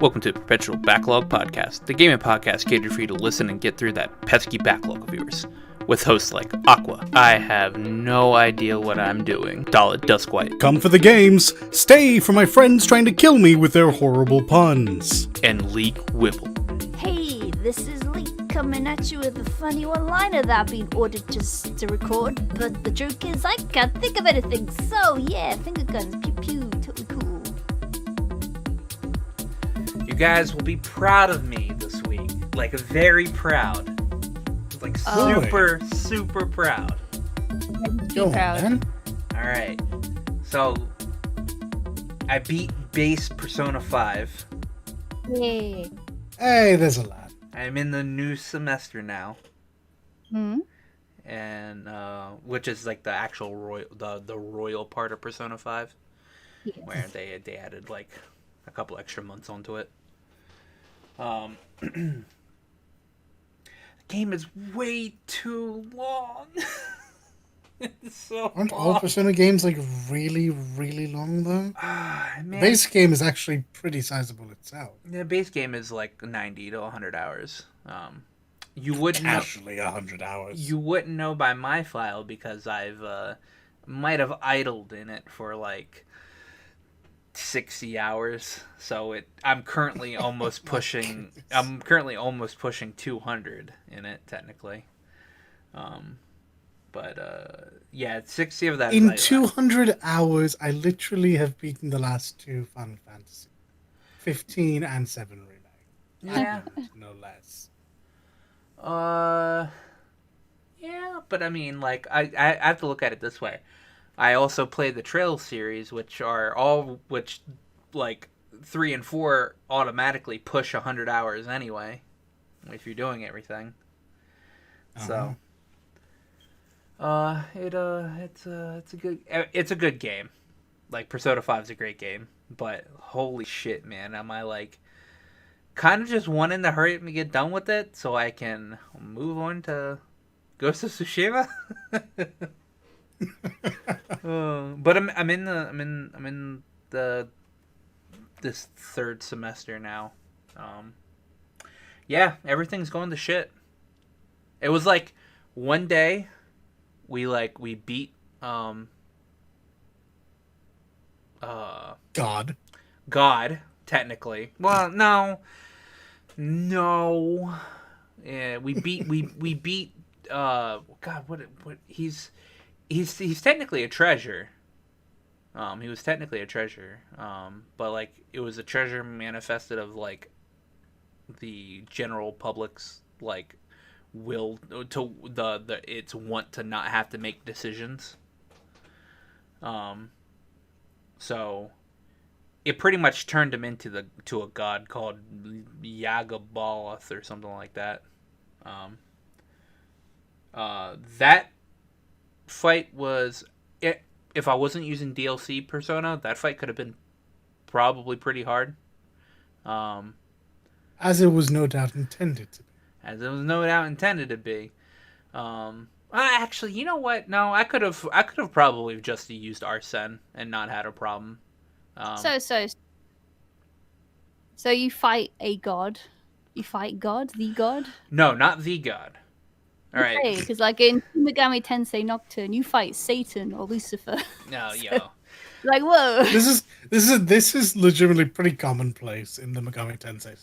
Welcome to Perpetual Backlog Podcast, the gaming podcast catered for you to listen and get through that pesky backlog of yours. With hosts like Aqua, I have no idea what I'm doing, Dalit Duskwhite, come for the games, stay for my friends trying to kill me with their horrible puns, and Leek Whipple. Hey, this is Leek coming at you with a funny one-liner that I've been ordered just to record, but the joke is I can't think of anything, so yeah, finger guns, pew pew, totally cool. You guys will be proud of me this week, like very proud. Like super proud. Go on, man. Alright, so I beat base Persona 5. Yay. Hey, there's a lot. I'm in the new semester now. Hmm? And which is like the actual the royal part of Persona 5. Yes. Where they added like a couple extra months onto it. The game is way too long. It's so Aren't long. all Persona games like really, really long though? Man. The base game is actually pretty sizable itself. The base game is like 90 to 100 hours. You wouldn't Actually, 100 hours. You wouldn't know by my file because I've might have idled in it for like 60 hours. So I'm currently almost pushing. I'm currently almost pushing 200 in it technically. Yeah, 60 of that. In 200 hours, I literally have beaten the last two Final Fantasy, 15 and 7 remake. Yeah, no less. Yeah, but I mean, like, I have to look at it this way. I also play the Trail series, which like 3 and 4 automatically push 100 hours anyway, if you're doing everything. So, it's a good game. Like Persona 5 is a great game, but holy shit, man, am I like kind of just wanting to hurry up and get done with it so I can move on to Ghost of Tsushima. But I'm in this third semester now. Yeah, everything's going to shit. It was like one day we beat God technically. Well, no. Yeah, we beat God, what he's technically a treasure. He was technically a treasure. But like it was a treasure manifested of like the general public's like will to the its want to not have to make decisions. So it pretty much turned him into a god called Yagabaleth or something like that. That fight was if I wasn't using DLC Persona, that fight could have been probably pretty hard. As it was no doubt intended to be. Actually, you know what? No, I could have probably just used Arsene and not had a problem. So you fight a god? You fight God? The god? No, not the god. All right. Because like in Megami Tensei Nocturne, you fight Satan or Lucifer. No, So, yo. like, whoa. This is legitimately pretty commonplace in the Megami Tensei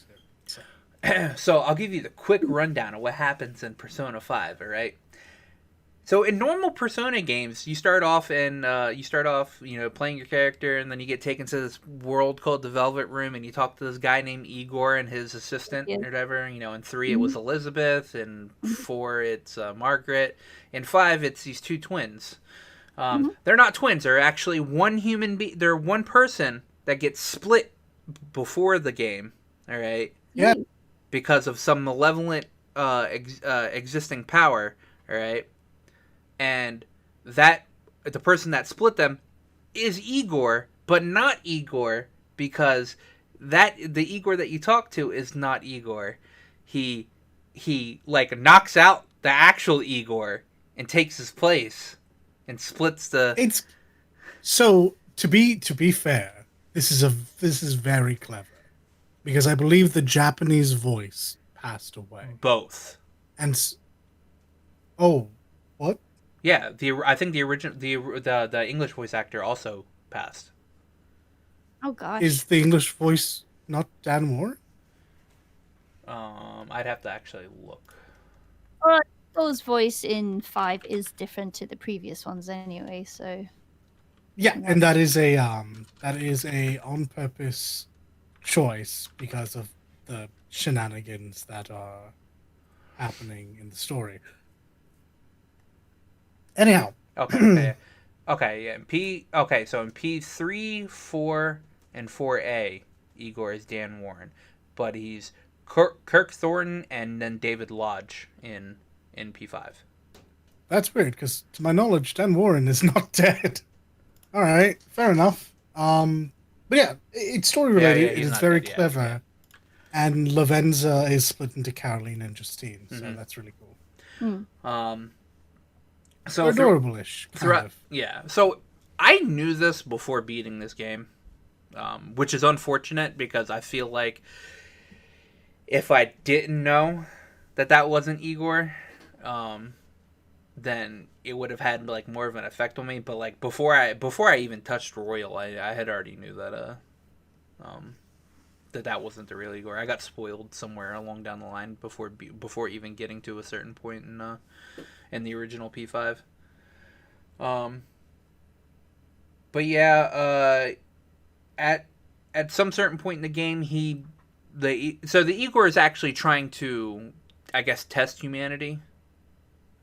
series. So I'll give you the quick rundown of what happens in Persona 5, all right? So in normal Persona games, you start off, playing your character, and then you get taken to this world called the Velvet Room, and you talk to this guy named Igor and his assistant, or whatever. In 3 it was Elizabeth, in 4 it's Margaret, in 5 it's these two twins. They're not twins; they're actually one human being. They're one person that gets split before the game. All right. Yeah. Because of some malevolent existing power. All right. And that the person that split them is Igor, but not Igor, because the Igor that you talk to is not Igor. He like knocks out the actual Igor and takes his place and splits the. It's so to be fair, this is very clever. Because I believe the Japanese voice passed away. Both. And oh, what? Yeah, I think the original the English voice actor also passed. Oh gosh. Is the English voice not Dan Warren? I'd have to actually look. Well, Thor's voice in 5 is different to the previous ones anyway, so Yeah, and that is a on purpose choice because of the shenanigans that are happening in the story. Anyhow, Okay. Okay, yeah. Okay, so in P3, 4, and 4A, Igor is Dan Warren, but he's Kirk Thornton and then David Lodge in P5. that's weird because, to my knowledge, Dan Warren is not dead. All right, fair enough. But yeah, it's story related. Yeah, It he's is not very dead yet, clever, yeah. and Lavenza is split into Caroline and Justine, so Mhm. that's really cool. So Adorable-ish, kind of. yeah. So I knew this before beating this game, which is unfortunate because I feel like if I didn't know that wasn't Igor, then it would have had like more of an effect on me. But like before I even touched Royal, I had already knew that that wasn't the real Igor. I got spoiled somewhere along down the line before even getting to a certain point in the original P5. But yeah, at some certain point in the game, the Igor is actually trying to, I guess, test humanity,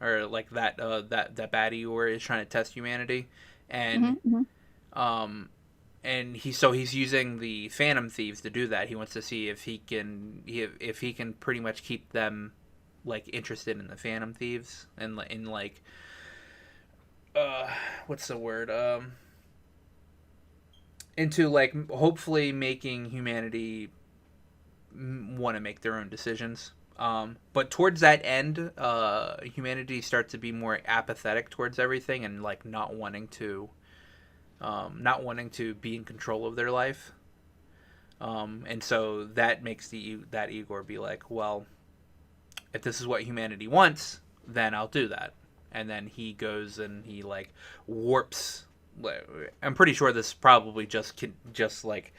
or like that bad Igor is trying to test humanity, and and he's using the Phantom Thieves to do that. He wants to see if he can pretty much keep them like interested in the Phantom Thieves and in like what's the word into like hopefully making humanity want to make their own decisions. But towards that end, humanity starts to be more apathetic towards everything and like not wanting to be in control of their life. And so that makes that Igor be like, well, if this is what humanity wants, then I'll do that. And then he goes and he like warps. I'm pretty sure this is probably just like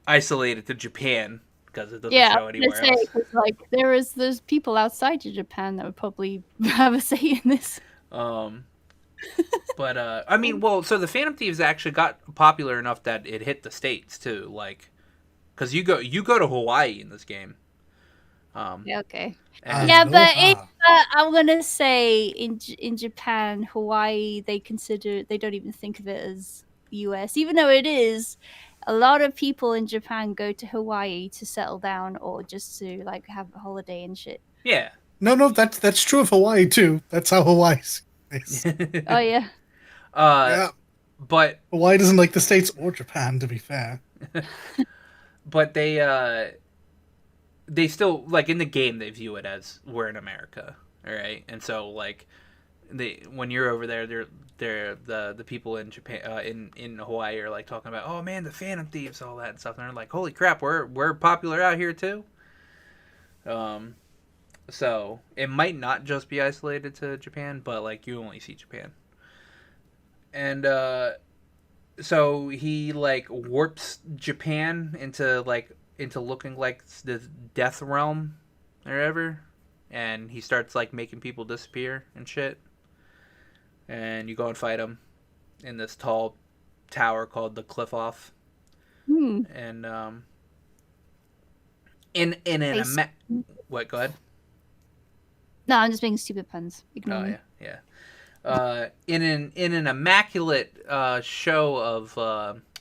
isolated to Japan because it doesn't show anywhere else. Like there's people outside of Japan that would probably have a say in this. But I mean, well, so the Phantom Thieves actually got popular enough that it hit the States too, like, because you go to Hawaii in this game. Yeah, okay. And Yeah, but I'm gonna say in Japan, Hawaii, they don't even think of it as US, even though it is. A lot of people in Japan go to Hawaii to settle down or just to like have a holiday and shit. Yeah. No, that's true of Hawaii too. That's how Hawaii is. Oh yeah. Yeah. But Hawaii doesn't like the States or Japan, to be fair. But they still, like, in the game they view it as we're in America, all right? And so like when you're over there, they're the people in Japan in Hawaii are like talking about, oh man, the Phantom Thieves, all that and stuff, and they're like, holy crap, we're popular out here too. So it might not just be isolated to Japan, but like you only see Japan. And so he like warps Japan into looking like the death realm or whatever, and he starts like making people disappear and shit. And you go and fight him in this tall tower called the Cliff Off. And what? Go ahead. No, I'm just making stupid puns. Ignore me. Yeah. In an immaculate show of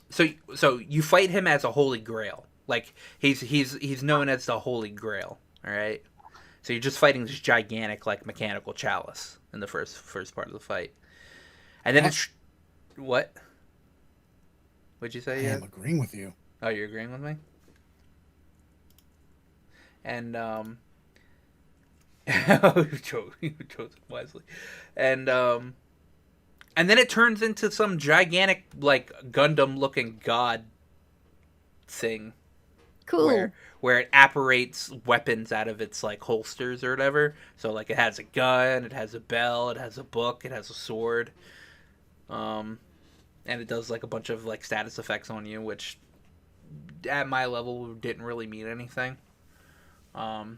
so you fight him as a Holy Grail. Like he's known as the Holy Grail. All right. So you're just fighting this gigantic like mechanical chalice in the first part of the fight, and then it's what? What'd you say? I'm agreeing with you. Oh, you're agreeing with me. And you chose it wisely, and then it turns into some gigantic like Gundam looking god thing. Cool. where it apparates weapons out of its like holsters or whatever. So like it has a gun, it has a bell, it has a book, it has a sword, and it does like a bunch of like status effects on you, which at my level didn't really mean anything. You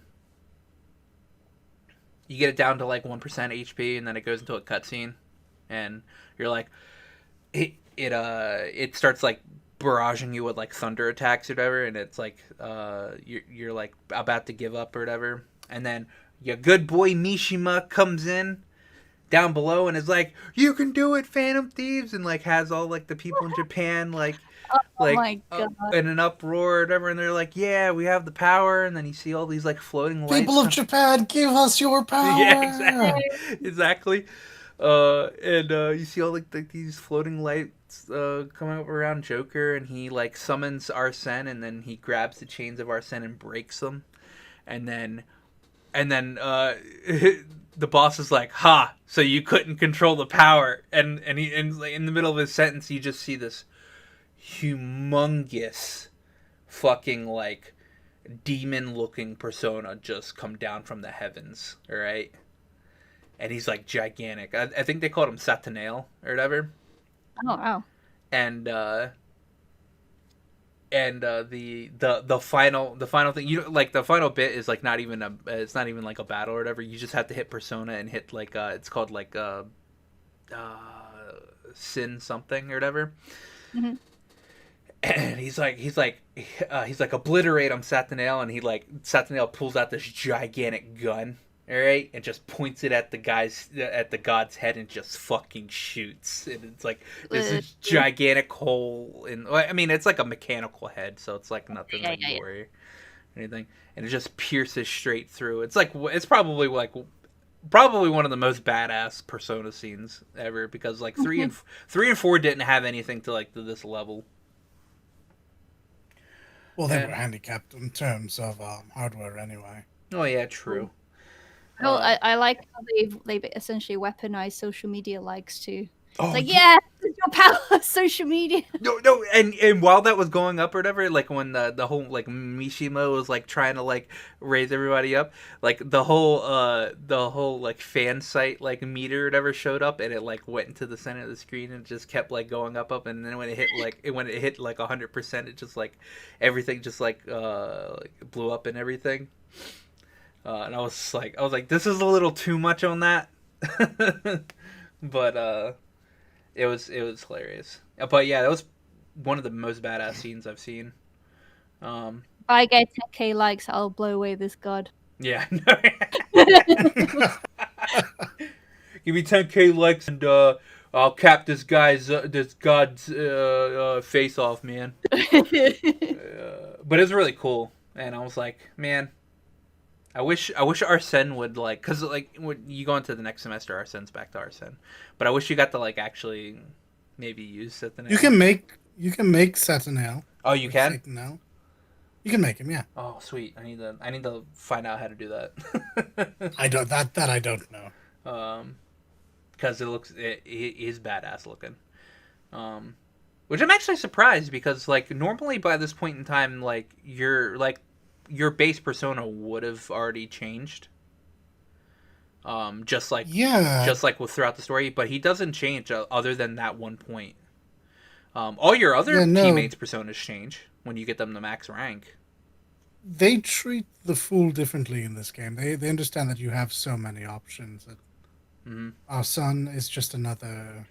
get it down to like 1% HP, and then it goes into a cutscene, and you're like, it starts like barraging you with like thunder attacks or whatever, and it's like you're like about to give up or whatever, and then your good boy Mishima comes in down below and is like, "You can do it, Phantom Thieves," and like has all like the people in Japan like Oh my god. in an uproar or whatever, and they're like, "Yeah, we have the power," and then you see all these like floating lights. People of Japan, give us your power. Yeah, exactly. You see all like these floating lights coming up around Joker, and he like summons Arsene, and then he grabs the chains of Arsene and breaks them, and then the boss is like, "Ha! So you couldn't control the power," and like, in the middle of his sentence, you just see this humongous fucking like demon-looking persona just come down from the heavens, all right? And he's like gigantic. I think they called him Satanel or whatever. Oh wow. And the final thing, you like the final bit is like not even like a battle or whatever. You just have to hit persona and hit like it's called like sin something or whatever. Mm-hmm. And he's like obliterate him, Satanel, and Satanel pulls out this gigantic gun, all right, and just points it at the god's head and just fucking shoots. And it's like this gigantic hole in. I mean, it's like a mechanical head, so it's like nothing like gory or anything, and it just pierces straight through. It's like it's probably one of the most badass Persona scenes ever, because like 3 and 4 didn't have anything to like to this level. Well, they were handicapped in terms of hardware anyway. Oh yeah, true. Well, I like how they essentially weaponized social media likes too. Oh, it's like, yeah, your power of social media. No, and while that was going up or whatever, like when the whole like Mishima was like trying to like raise everybody up, like the whole like fan site like meter or whatever showed up, and it like went into the center of the screen and just kept like going up, and then when it hit like 100%, it just like everything just like blew up and everything. And I was like, this is a little too much on that, but it was hilarious. But yeah, that was one of the most badass scenes I've seen. If I get 10k likes, I'll blow away this god. Yeah. Give me 10k likes and I'll cap this god's face off, man. But it's really cool, and I was like, man, I wish Arsene would like, because like when you go into the next semester, Arsene's back to Arsene, but I wish you got to like actually maybe use Satanel. You can make Satanel. Oh, you can? Satanel. You can make him, yeah. Oh, sweet. I need to find out how to do that. I don't know. Because it is badass looking. Which I'm actually surprised, because like normally by this point in time, like your base persona would have already changed. Just like with throughout the story, but he doesn't change other than that one point. All your other teammates' personas change when you get them to max rank. They treat the fool differently in this game. They understand that you have so many options. That our son is just another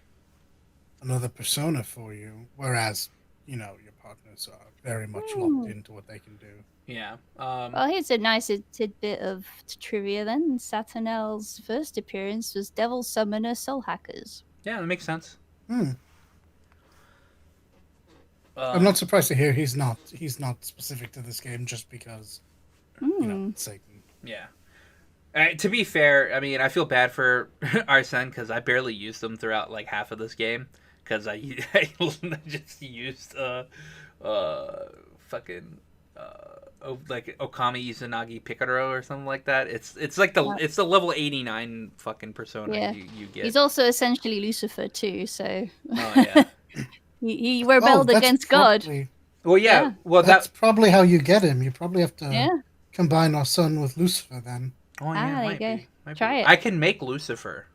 persona for you, whereas your partners are very much locked into what they can do. Yeah. Well, here's a nice tidbit of trivia then. Satanel's first appearance was Devil Summoner Soul Hackers. Yeah, that makes sense. I'm not surprised to hear he's not specific to this game just because Satan. Yeah. To be fair, I mean, I feel bad for Arsene because I barely used them throughout like half of this game, because I just used like Okami Izanagi Picaro or something like that. It's like it's the level 89 fucking persona you get. He's also essentially Lucifer too, so oh yeah. he rebelled against God. Well, yeah. Well, That's probably how you get him. You probably have to Yeah. combine our son with Lucifer then. Oh yeah, There you might go. be. Might be. Try it. I can make Lucifer.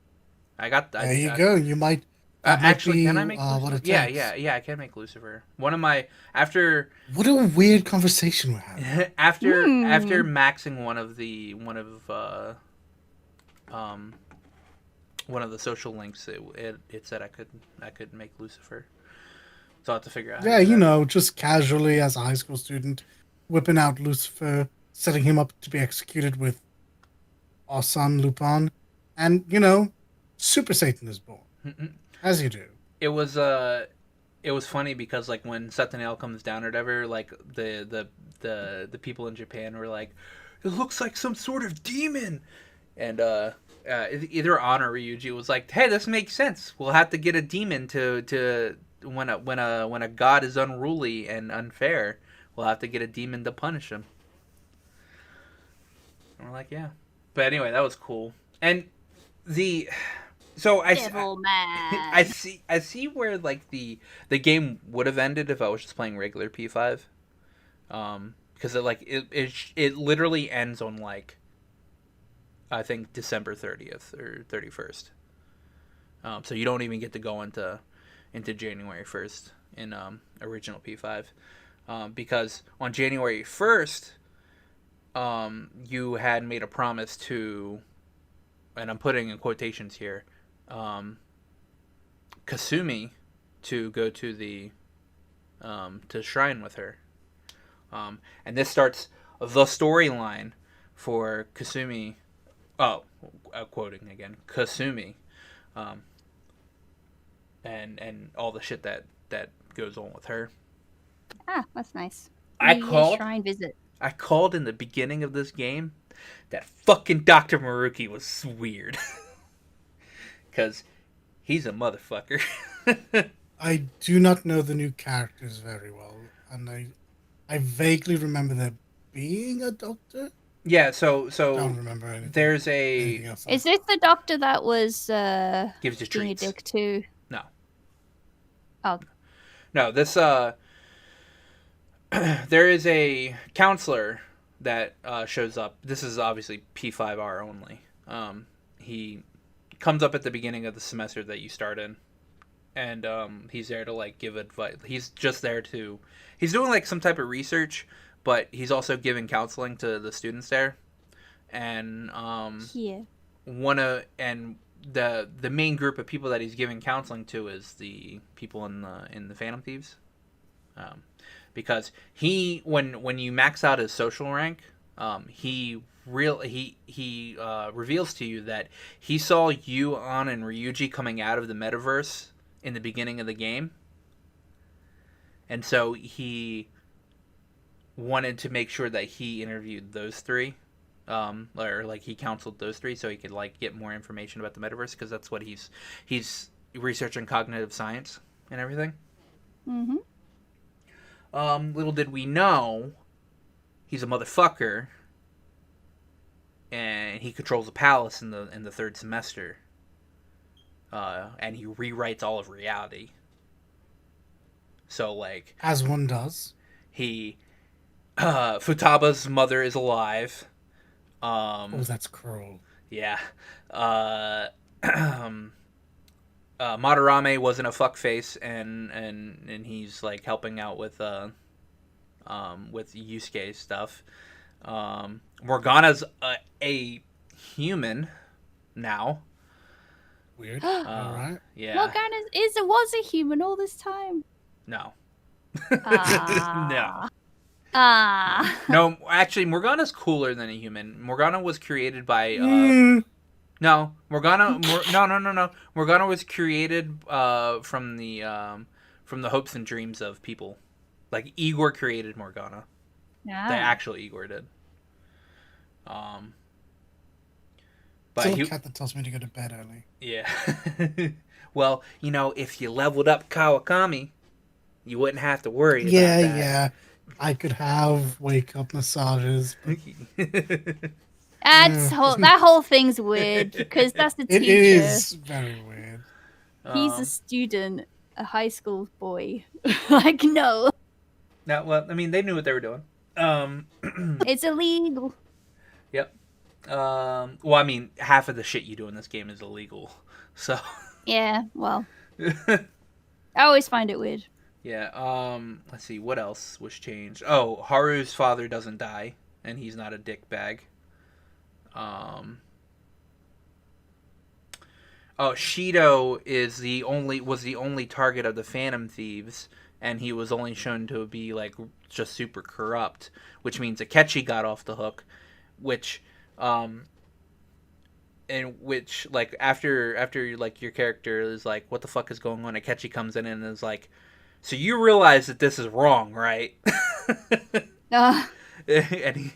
I got. There you go. You might that might Actually, be can I make what Lucifer? it Yeah, takes. yeah. I can make Lucifer. One of my after What a weird conversation we're having. after Hmm. maxing um one of the social links, it said I could make Lucifer. So I have to figure out how to Yeah, do that. just casually as a high school student, whipping out Lucifer, setting him up to be executed with our son Lupin, and Super Satan is born, as you do. It was it was funny because like when Satanael comes down or whatever, like the people in Japan were like, it looks like some sort of demon, and either On or Ryuji was like, hey, this makes sense. We'll have to get a demon to when a god is unruly and unfair, we'll have to get a demon to punish him. And we're like, yeah. But anyway, that was cool. And the so Devil man. I see where like the game would have ended if I was just playing regular P5. Because it literally ends on like I think December 30th or 31st. So you don't even get to go into January 1st in original P5. Because on January 1st, you had made a promise to, and I'm putting in quotations here, Kasumi to go to the to shrine with her. And this starts the storyline for Kasumi. Oh, quoting again, Kasumi, and all the shit that goes on with her. Ah, that's nice. I New Year's called. shrine visit. I called in the beginning of this game that fucking Dr. Maruki was weird. Because he's a motherfucker. I do not know the new characters very well, and I vaguely remember there being a doctor. Yeah, Don't so remember anything. there's anything a else. Is this the doctor that was gives you being a treats. dick too? No. Oh. No, this there is a counselor that shows up. This is obviously P5R only. He comes up at the beginning of the semester that you start in, and he's there to like give advice. He's just there to. He's doing like some type of research, but he's also giving counseling to the students there, and Yeah. the main group of people that he's giving counseling to is the people in the Phantom Thieves. Because he when you max out his social rank, he reveals to you that he saw you, On, and Ryuji coming out of the metaverse in the beginning of the game, and so he wanted to make sure that he interviewed those three, or like he counseled those three so he could like get more information about the metaverse because that's what he's researching cognitive science and everything. Mm-hmm. Little did we know, he's a motherfucker, and he controls a palace in the third semester. And he rewrites all of reality. So like, As one does. he, Futaba's mother is alive. Oh, that's cruel. Yeah. Madarame wasn't a fuckface, and he's like helping out with Yusuke stuff. Morgana's a human now. Weird. All right. Yeah. Morgana was a human all this time. No. Ah. No. Ah. No, actually, Morgana's cooler than a human. Morgana was created by. No, Morgana. No. Morgana was created from the hopes and dreams of people. Like Igor created Morgana. Yeah. The actual Igor did. But Still a cat that tells me to go to bed early. Yeah. Well, if you leveled up Kawakami, you wouldn't have to worry about that. Yeah. I could have wake up massages. That whole thing's weird because that's the teacher. It is very weird. He's a student, a high school boy. Like, no. No, well, I mean, they knew what they were doing. Um, It's illegal. yep. Well, I mean, half of the shit you do in this game is illegal. So, Yeah, well, I always find it weird. yeah. Let's see, what else was changed? Oh, Haru's father doesn't die, and he's not a dick bag. Um, oh, Shido was the only target of the Phantom Thieves, and he was only shown to be like just super corrupt, which means Akechi got off the hook, which in which like after like your character is like, what the fuck is going on, Akechi comes in and is like, so you realize that this is wrong, right? Uh, And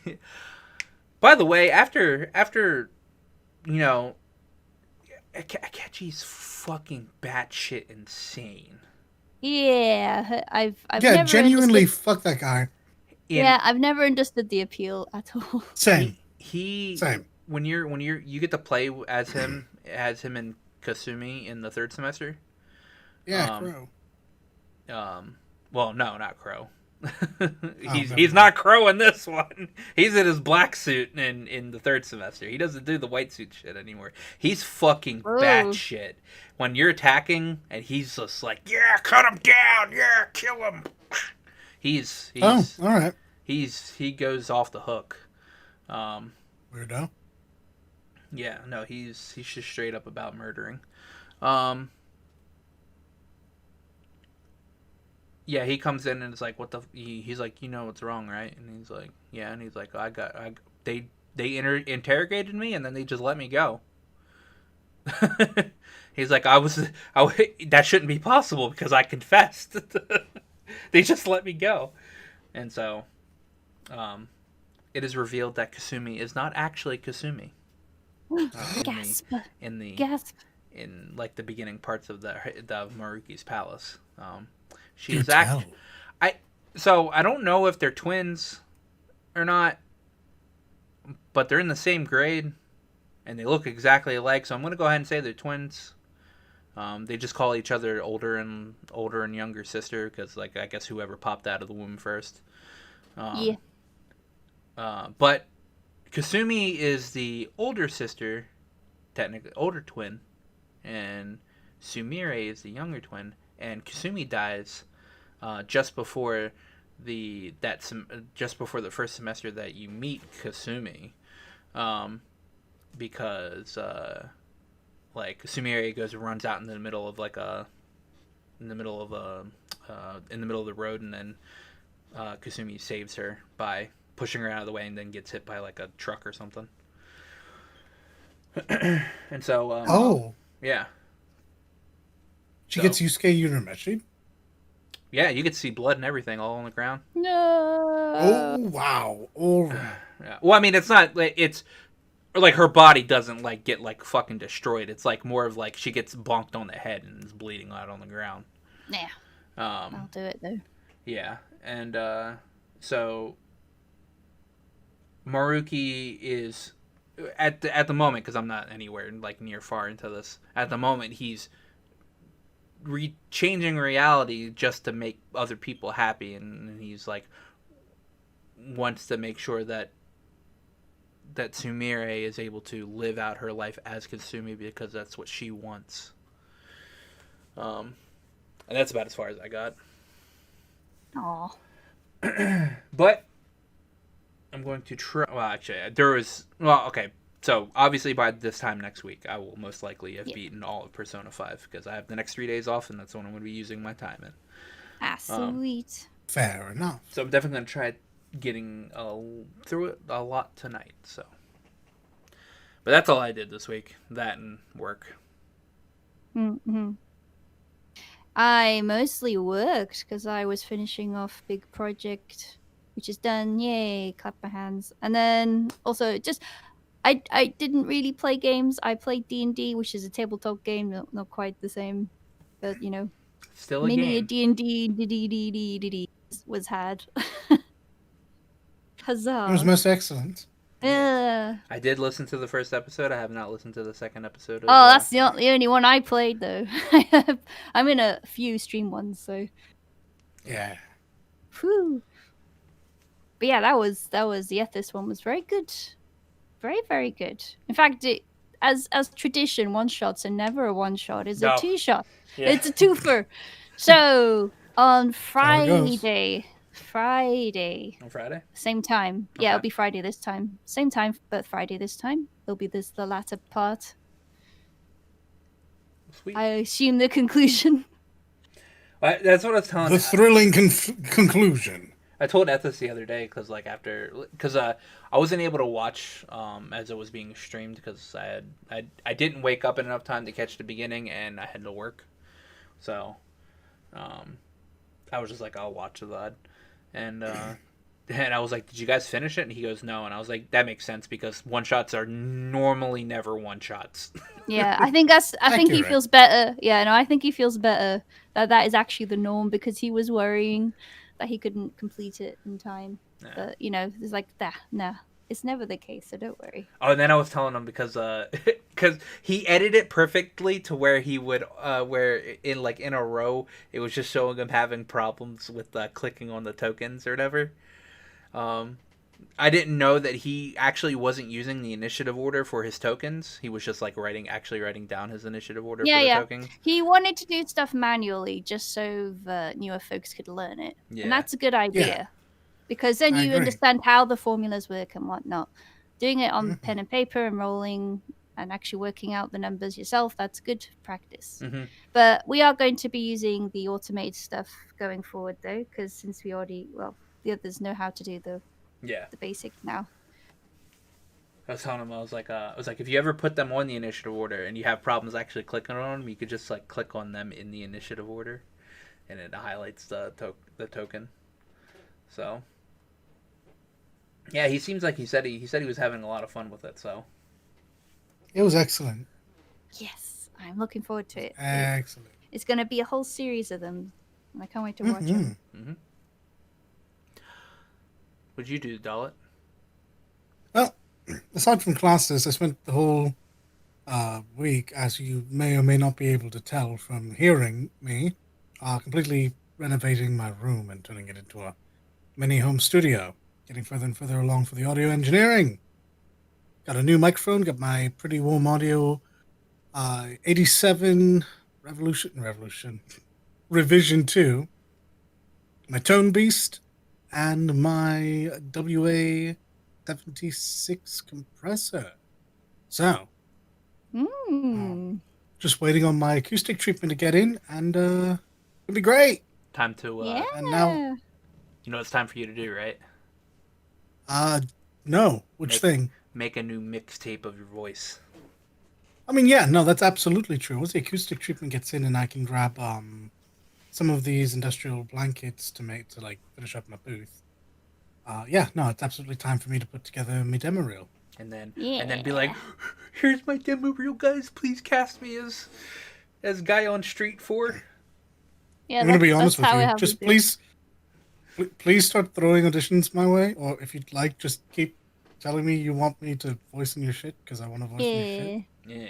by the way, after you know, Akechi's fucking batshit insane. yeah, I've Yeah, never genuinely, understood. fuck that guy. In, I've never understood the appeal at all. Same, he same. when you get to play as him and Kasumi in the third semester. Yeah, Um, Crow. Well, no, not Crow. he's never he's mind. not Crow in this one. He's in his black suit in the third semester. He doesn't do the white suit shit anymore. He's fucking Ooh. batshit. When you're attacking and he's just like, yeah, cut him down, yeah, kill him. He's Oh, all right. he goes off the hook. Weirdo. Yeah, no, he's just straight up about murdering. Um, yeah, he comes in and is like, "What the?" He's like, "You know what's wrong, right?" And he's like, "Yeah." And he's like, They interrogated me and then they just let me go." He's like, that shouldn't be possible because I confessed." They just let me go, and so, it is revealed that Kasumi is not actually Kasumi. Gasp! In the Gasp! in like the beginning parts of the Maruki's palace. Do She's tell. So I don't know if they're twins or not, but they're in the same grade and they look exactly alike. So I'm gonna go ahead and say they're twins. They just call each other older and younger sister because, like, I guess whoever popped out of the womb first. Yeah. But Kasumi is the older sister, technically older twin, and Sumire is the younger twin. And Kasumi dies just before just before the first semester that you meet Kasumi, because like Sumire goes and runs out in the middle of in the middle of the road, and then Kasumi saves her by pushing her out of the way, and then gets hit by like a truck or something. And so, yeah, She So- gets Yusuke Urameshi. yeah, you could see blood and everything all on the ground. No. Oh wow! All right. Yeah. Well, I mean, it's not like it's like her body doesn't like get like fucking destroyed. It's like more of like she gets bonked on the head and is bleeding out on the ground. Yeah, Um, I'll do it though. yeah, and so Maruki is at the moment, because I'm not anywhere like near far into this. At the moment, he's changing reality just to make other people happy, and he's like wants to make sure that Sumire is able to live out her life as Kasumi because that's what she wants. And that's about as far as I got. Aw. But I'm going to try. Well, actually, there was. Well, okay. So obviously, by this time next week, I will most likely have beaten all of Persona 5 because I have the next 3 days off, and that's when I'm going to be using my time in. Ah, sweet. Fair enough. So I'm definitely going to try getting through it a lot tonight. So, but that's all I did this week. That and work. Mm-hmm. I mostly worked because I was finishing off big project, which is done. Yay! Clap my hands. And then also just I didn't really play games. I played D&D, which is a tabletop game, not quite the same, but you know, Still a many a game. D&D was had. Huzzah! It was most excellent. Yeah. I did listen to the first episode. I have not listened to the second episode. Oh, that's not the only one I played though. I'm in a few stream ones, so Yeah. Whew. But yeah, this one was very good. Very, very good. In fact, as tradition, one shots are never a one shot. It's a No. two shot. Yeah. It's a twofer. So on how it goes. Friday, On Friday? same time. Yeah, Okay. it'll be Friday this time. Same time, but Friday this time. It'll be the latter part. Sweet. I assume the conclusion. That's what I was telling. The thrilling conclusion. I told Ethos the other day because I wasn't able to watch as it was being streamed because I didn't wake up in enough time to catch the beginning and I had to work, so I was just like, I'll watch the VOD, and I was like, did you guys finish it? And he goes, no, and I was like, that makes sense because one shots are normally never one shots. Yeah, I think he feels better. Yeah, no, I think he feels better that is actually the norm because he was worrying that he couldn't complete it in time. Yeah. But it's like nah, it's never the case, so don't worry. Oh, and then I was telling him because he edited it perfectly to where he would where in a row it was just showing him having problems with clicking on the tokens or whatever. I didn't know that he actually wasn't using the initiative order for his tokens. He was just like writing down his initiative order for the token. He wanted to do stuff manually just so the newer folks could learn it. Yeah. And that's a good idea. Yeah. Because then I you agree. understand how the formulas work and whatnot. Doing it on pen and paper and rolling and actually working out the numbers yourself, that's good practice. Mm-hmm. But we are going to be using the automated stuff going forward though, because since the others know how to do the basic now. I was telling him, I was like, if you ever put them on the initiative order and you have problems actually clicking on them, you could just like click on them in the initiative order, and it highlights the token. So, yeah, he seems like he said he was having a lot of fun with it. So, It was excellent. Yes, I'm looking forward to it. Excellent. It's going to be a whole series of them, and I can't wait to watch them. Mm-hmm. What'd you do, Dalit? Well, aside from classes, I spent the whole week, as you may or may not be able to tell from hearing me, completely renovating my room and turning it into a mini home studio. Getting further and further along for the audio engineering. Got a new microphone, got my pretty warm audio 87 Revision 2, my Tone Beast, and my WA76 compressor. So, just waiting on my acoustic treatment to get in, and it'll be great. Time to And now, you know what it's time for you to do, right? no, which thing? Make a new mixtape of your voice. I mean, yeah, no, that's absolutely true. Once the acoustic treatment gets in, and I can grab some of these industrial blankets to finish up my booth. Yeah, no, it's absolutely time for me to put together my demo reel. And then be like, here's my demo reel, guys. Please cast me as guy on Street 4. Yeah, I'm going to be honest with you. Just please start throwing auditions my way. Or if you'd like, just keep telling me you want me to voice in your shit, because I want to voice in your shit. Yeah.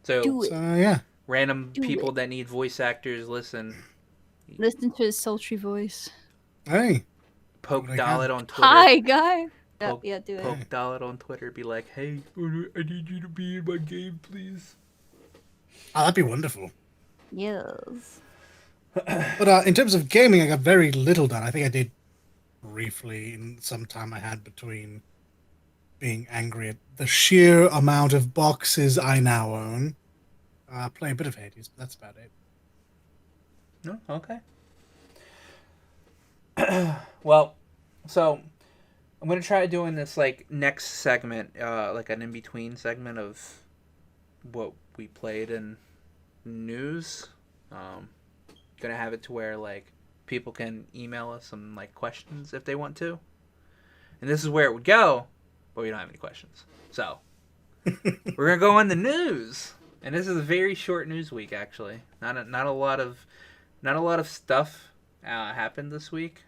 So yeah. Random people that need voice actors, listen. Listen to his sultry voice. Hey. Poke Dalit on Twitter. Hi, guy. Poke do it. Poke Dalit on Twitter. Be like, hey, I need you to be in my game, please. Oh, that'd be wonderful. Yes. But in terms of gaming, I got very little done. I think I did briefly in some time I had between being angry at the sheer amount of boxes I now own. Play a bit of Hades, but that's about it. No? Okay. Well, so I'm going to try doing this next segment, like an in-between segment of what we played in news. Going to have it to where people can email us some questions if they want to. And this is where it would go, but we don't have any questions. So, we're going to go on the news. And this is a very short news week, actually. Not a lot of stuff happened this week.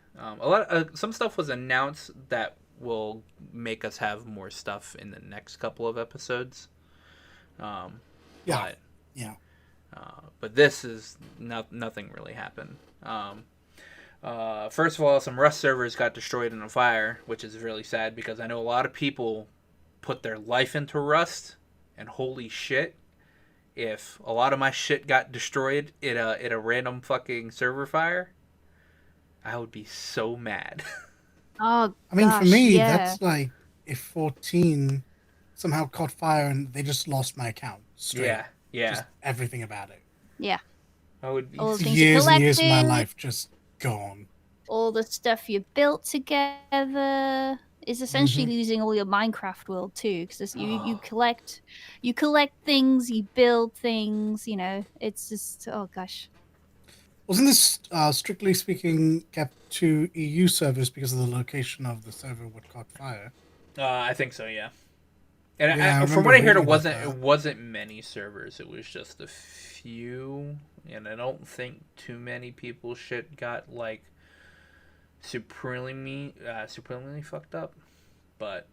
Some stuff was announced that will make us have more stuff in the next couple of episodes. But this is nothing really happened. First of all, some Rust servers got destroyed in a fire, which is really sad because I know a lot of people put their life into Rust, and holy shit, if a lot of my shit got destroyed in a random fucking server fire, I would be so mad. Oh I mean, for gosh, me, yeah. that's like if 14 somehow caught fire and they just lost my account straight Yeah, up. yeah. Just everything about it. Yeah. I would be. All the things you Years and years of my collected, life just gone. all the stuff you built together is essentially Mhm. losing all your Minecraft world too, because you collect things, you build things, you know. It's just oh gosh. Wasn't this, strictly speaking, kept to EU servers because of the location of the server what caught fire? I think so. Yeah. And Yeah, I from remember what I heard, reading about that. it wasn't many servers. It was just a few, and I don't think too many people shit got like supremely fucked up. But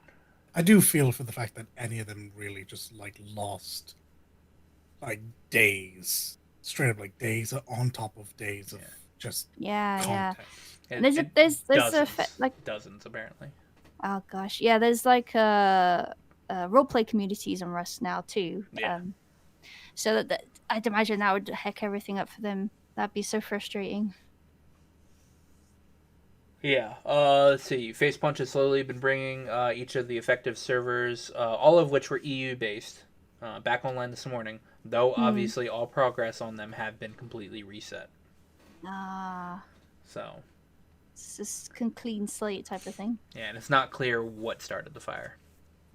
I do feel for the fact that any of them really just like lost like days, straight up like days on top of days of Yeah. just Yeah, yeah. content. And there's a like dozens apparently. oh gosh, yeah. There's like roleplay communities on Rust now too. Yeah. So that I'd imagine that would heck everything up for them. That'd be so frustrating. Yeah. Let's see. Face Punch has slowly been bringing each of the effective servers, all of which were EU based, back online this morning. Though obviously all progress on them have been completely reset. Ah, So it's just clean slate type of thing. yeah, and it's not clear what started the fire.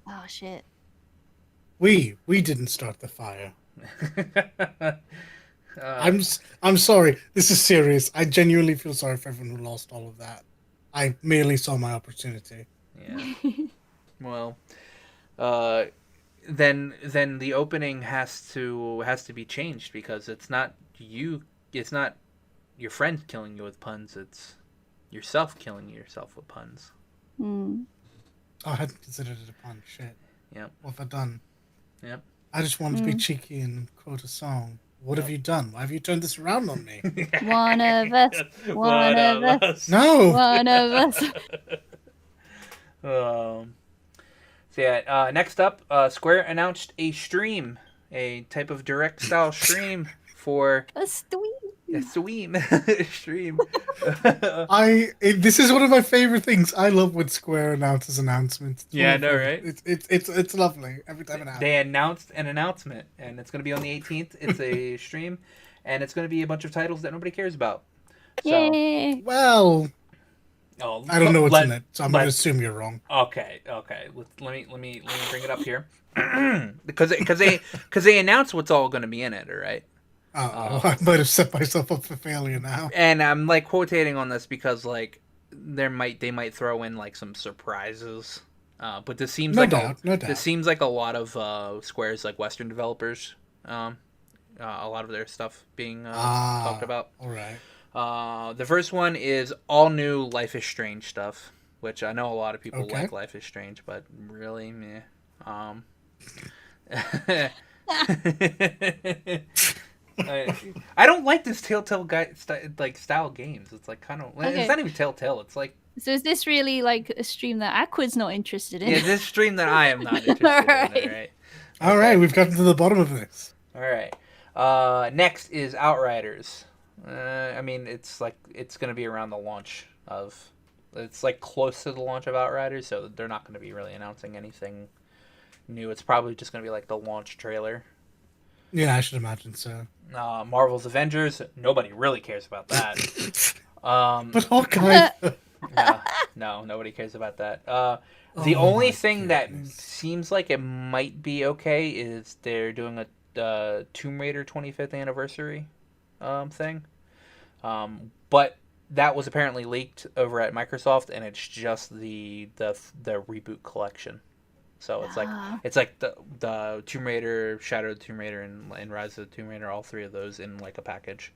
Oh shit. We didn't start the fire. uh, I'm sorry. This is serious. I genuinely feel sorry for everyone who lost all of that. I merely saw my opportunity. yeah. Well, uh, then the opening has to be changed because it's not you. It's not your friend killing you with puns. It's yourself killing yourself with puns. Hmm. Oh, I hadn't considered it a pun. Shit. Yep. What have I done? Yep. I just wanted to be cheeky and quote a song. What have you done? Why have you turned this around on me? One of us. One of us. No! One of us. So yeah, next up, Square announced a stream, a type of direct style stream for A stream. a stream. stream. This is one of my favorite things. I love when Square announces announcements. It's Yeah, I one of know, my- right? It's lovely every time it happens. They announced an announcement, and it's going to be on the 18th. It's a stream, and it's going to be a bunch of titles that nobody cares about. So, Yay. Well, oh, I don't know what's in it, so I'm going to assume you're wrong. Okay. Let me bring it up here because they announced what's all going to be in it. All right. I might have set myself up for failure now. And I'm like quotating on this because like they might throw in like some surprises. But this seems No like doubt. this seems like a lot of Square's like Western developers. A lot of their stuff being talked about. All right. The first one is all new Life is Strange stuff, which I know a lot of people Okay. like Life is Strange, but really, meh. I don't like this Telltale style games. It's like kind of Okay. it's not even Telltale. It's like So is this really like a stream that Aquid's not interested in? yeah, this stream that I am not interested Alright. in. Right. All right, we've gotten to the bottom of this. All right. Next is Outriders. I mean, it's going to be around the launch of. It's like close to the launch of Outriders, so they're not going to be really announcing anything new. It's probably just going to be like the launch trailer. Yeah, I should imagine so. Marvel's Avengers. Nobody really cares about that. But Hawkeye. No, nobody cares about that. The Oh only my thing that goodness. seems like it might be okay is they're doing a Tomb Raider 25th anniversary thing. But that was apparently leaked over at Microsoft, and it's just the reboot collection. So it's like the Tomb Raider, Shadow of the Tomb Raider, and Rise of the Tomb Raider, all three of those in like a package.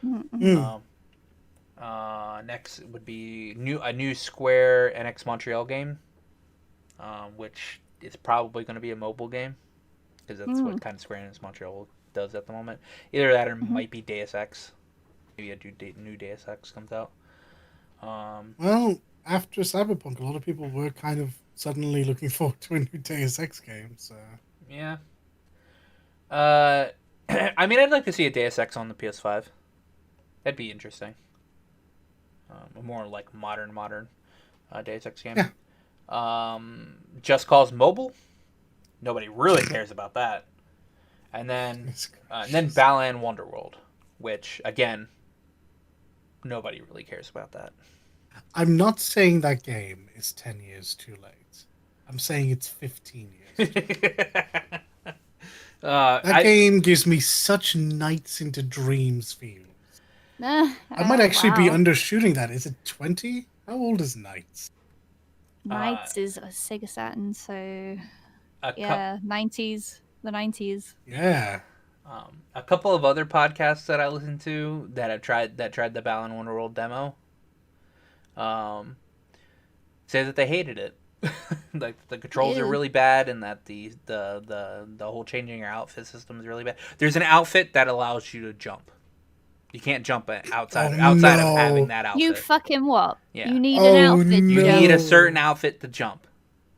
Mm. Next would be a new Square NX Montreal game, which is probably going to be a mobile game because that's what kind of Square NX Montreal does at the moment. Either that or might be Deus Ex. Maybe a new Deus Ex comes out. Well, after Cyberpunk, a lot of people were kind of suddenly looking forward to a new Deus Ex game. So Yeah. Uh, I mean, I'd like to see a Deus Ex on the PS5. That'd be interesting. A more like modern Deus Ex game. yeah, Just Cause Mobile. Nobody really cares about that. And then Balan Wonderworld, which again, nobody really cares about that. I'm not saying that game is 10 years too late. I'm saying it's 15 years. That game gives me such Nights into Dreams feels. I might actually be wow. undershooting that. Is it 20? How old is Nights? Knights is a Sega Saturn, so a, yeah, 90s, the 90s. Yeah. a couple of other podcasts that I listen to that tried the Balan Wonderworld demo, say that they hated it. Like the controls are Ew. really bad, and that the whole changing your outfit system is really bad. There's an outfit that allows you to jump. You can't jump outside of having that outfit. You fucking what? Yeah. You need an outfit. You no. need a certain outfit to jump.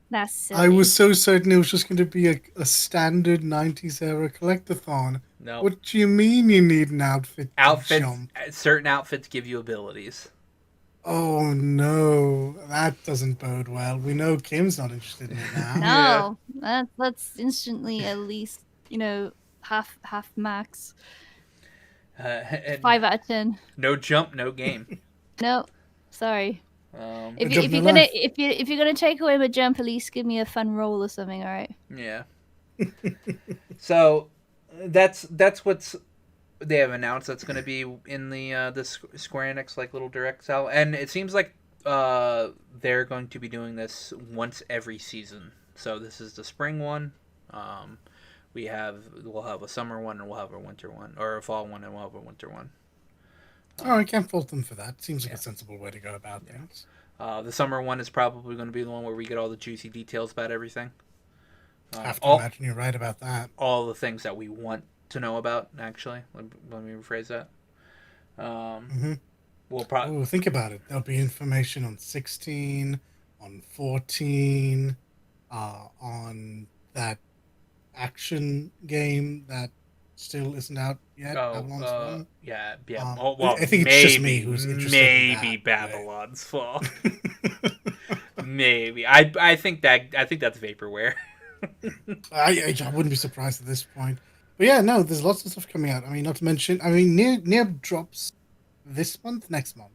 That's silly. I was so certain it was just going to be a standard 90s era collectathon. No. What do you mean you need an outfit to jump? Certain outfits give you abilities. Oh no, that doesn't bode well. We know Kim's not interested in it now. No, that's instantly at least half max. 5 out of 10. No jump, no game. No, sorry. Um, If you're gonna take away my jump, at least give me a fun roll or something. All right. yeah. So that's what's they have announced that's going to be in the Square Enix like little direct sale, and it seems like they're going to be doing this once every season. So this is the spring one. We'll have a summer one, and we'll have a winter one, or a fall one, and we'll have a winter one. Oh, I can't fault them for that. Seems like a sensible way to go about things. The summer one is probably going to be the one where we get all the juicy details about everything. I have to imagine you're right about that. All the things that we want to know about, actually. Let me rephrase that. We'll probably think about it. There'll be information on 16, on 14, on that action game that still isn't out yet. Yeah. I think it's just me who's interested in that. Babylon's Fall. Maybe. I think that's vaporware. I wouldn't be surprised at this point. But yeah, no, there's lots of stuff coming out. I mean, not to mention, Nier drops this month, next month.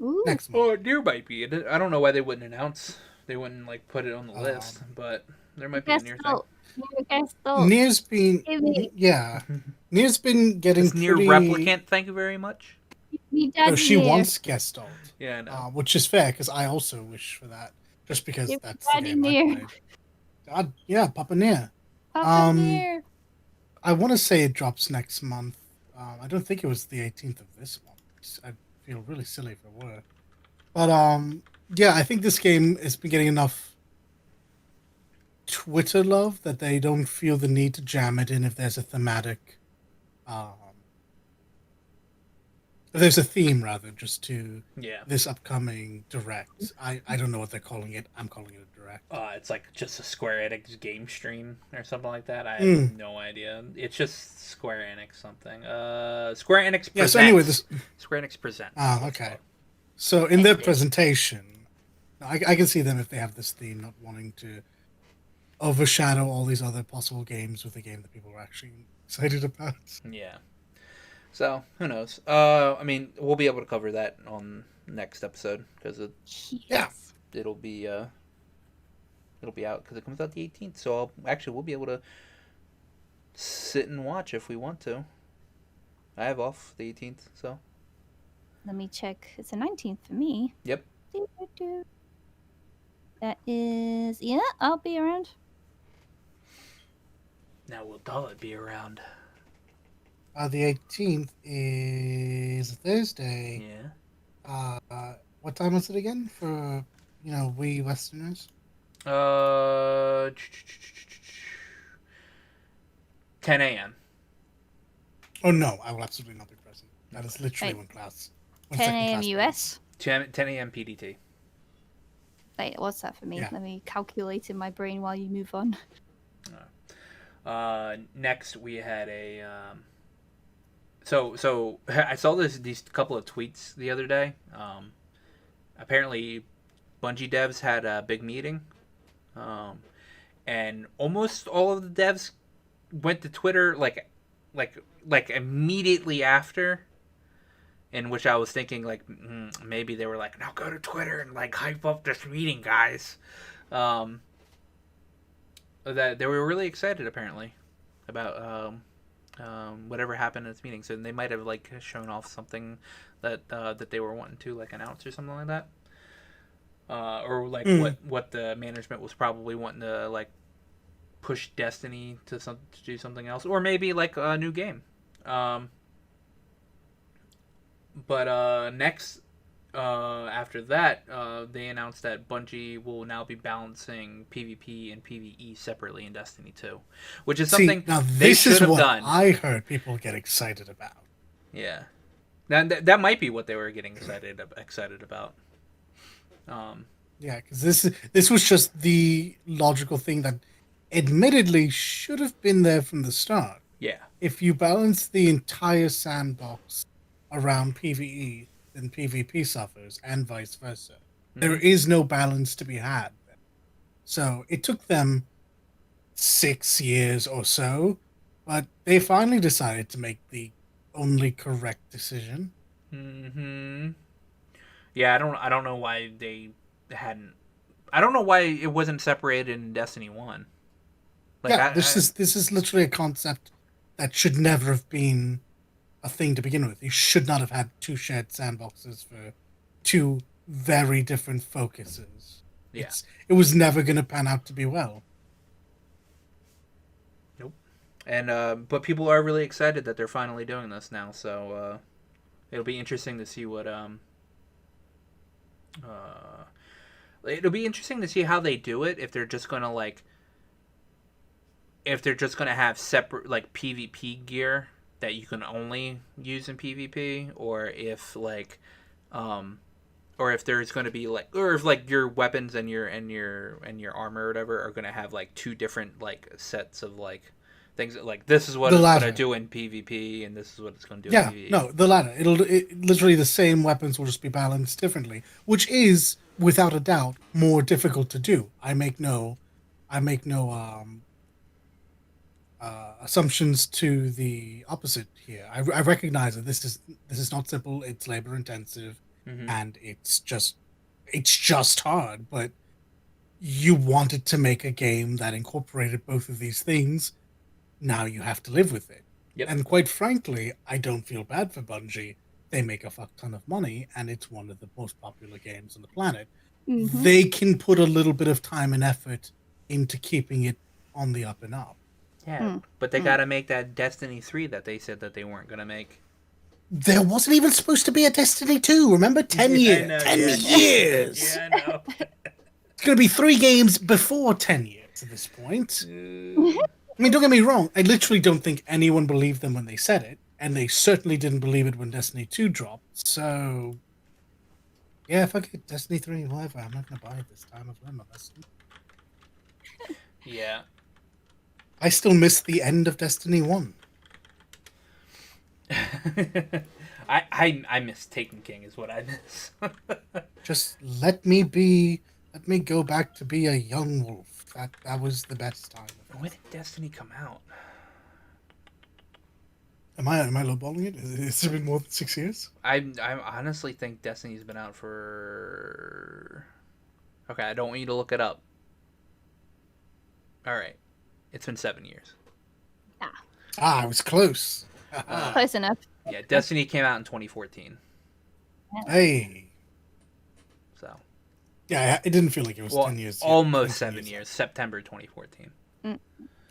Ooh. Next month. Oh, Nier might be. I don't know why they wouldn't announce. They wouldn't like put it on the list, but there might be a Nier thing. Nier's been, yeah, Nier's been getting Is Nier replicant. Thank you very much. So she wants guest starred. Yeah, I know. Which is fair because I also wish for that, just because that's the game Nier. I played. God, yeah, Papa Nier. Papa Nier. I want to say it drops next month. I don't think it was the 18th of this month. I feel really silly if it were. But yeah, I think this game has been getting enough Twitter love that they don't feel the need to jam it in if there's a thematic. There's a theme, rather, just to this upcoming direct. I don't know what they're calling it. I'm calling it a direct. It's like just a Square Enix game stream or something like that. I have no idea. It's just Square Enix something. Square Enix Presents. Yeah, so anyway, Square Enix Presents. Okay. So in their presentation, I can see them if they have this theme, not wanting to overshadow all these other possible games with a game that people are actually excited about. Yeah. So who knows? I mean, we'll be able to cover that on next episode because it'll be out because it comes out the 18th. So we'll be able to sit and watch if we want to. I have off the 18th, so let me check. It's the 19th for me. Yep. That is I'll be around. Now will Dollar be around? The 18th is a Thursday. Yeah. What time is it again for, we Westerners? 10 a.m. Oh, no, I will absolutely not be present. That is literally when class... 10 a.m. US? 10 a.m. PDT. Wait, what's that for me? Yeah. Let me calculate in my brain while you move on. Next, we had a. So I saw these couple of tweets the other day. Apparently, Bungie devs had a big meeting, and almost all of the devs went to Twitter like immediately after. In which I was thinking like maybe they were like, now go to Twitter and like hype up this meeting, guys. That they were really excited apparently about whatever happened in this meeting. So they might have like shown off something that they were wanting to like announce or something like that, or like what the management was probably wanting to like push Destiny to do something else, or maybe like a new game. But next, after that, they announced that Bungie will now be balancing PvP and PvE separately in Destiny 2, which is something now they this should is have what done. I heard people get excited about. Yeah, that might be what they were getting excited about. Yeah, because this was just the logical thing that, admittedly, should have been there from the start. Yeah, If you balance the entire sandbox around PvE, then PvP suffers, and vice versa. There is no balance to be had. So it took them 6 years or so, but they finally decided to make the only correct decision. Yeah, I don't know why they hadn't. I don't know why it wasn't separated in Destiny 1. Like, Yeah, this is literally a concept that should never have been a thing to begin with. You should not have had two shared sandboxes for two very different focuses. Yeah. It was never going to pan out to be well. Nope. And but people are really excited that they're finally doing this now. So it'll be interesting to see what it'll be interesting to see how they do it. If they're just gonna have separate like PvP gear that you can only use in PvP, or if or if there's going to be or if like your weapons and your armor or whatever are going to have like two different like sets of like things that, like, this is what it's going to do in PvP and this is what it's going to do in PvE. No, the latter. It literally the same weapons will just be balanced differently, which is without a doubt more difficult to do. I make no assumptions to the opposite here. I recognize that this is not simple. It's labor intensive, and it's just hard. But you wanted to make a game that incorporated both of these things. Now you have to live with it. Yep. And quite frankly, I don't feel bad for Bungie. They make a fuck ton of money, and it's one of the most popular games on the planet. Mm-hmm. They can put a little bit of time and effort into keeping it on the up and up. Yeah, but they got to make that Destiny 3 that they said that they weren't going to make. There wasn't even supposed to be a Destiny 2. Remember? 10 years. Know, 10 years. Yeah, I know. It's going to be 3 games before 10 years at this point. I mean, don't get me wrong. I literally don't think anyone believed them when they said it. And they certainly didn't believe it when Destiny 2 dropped. So, yeah, fuck it. Destiny 3, whatever. I'm not going to buy it this time. I've learned my lesson. Yeah. I still miss the end of Destiny 1. I miss Taken King is what I miss. Just let me go back to be a young wolf. That was the best time. When did Destiny come out? Am I lowballing it? Has it been more than 6 years? I honestly think Destiny's been out for... Okay, I don't want you to look it up. Alright. It's been 7 years. I was close. Close enough. Yeah, Destiny came out in 2014. Hey. So. Yeah, it didn't feel like it was 10 years. Almost 7 years. September 2014.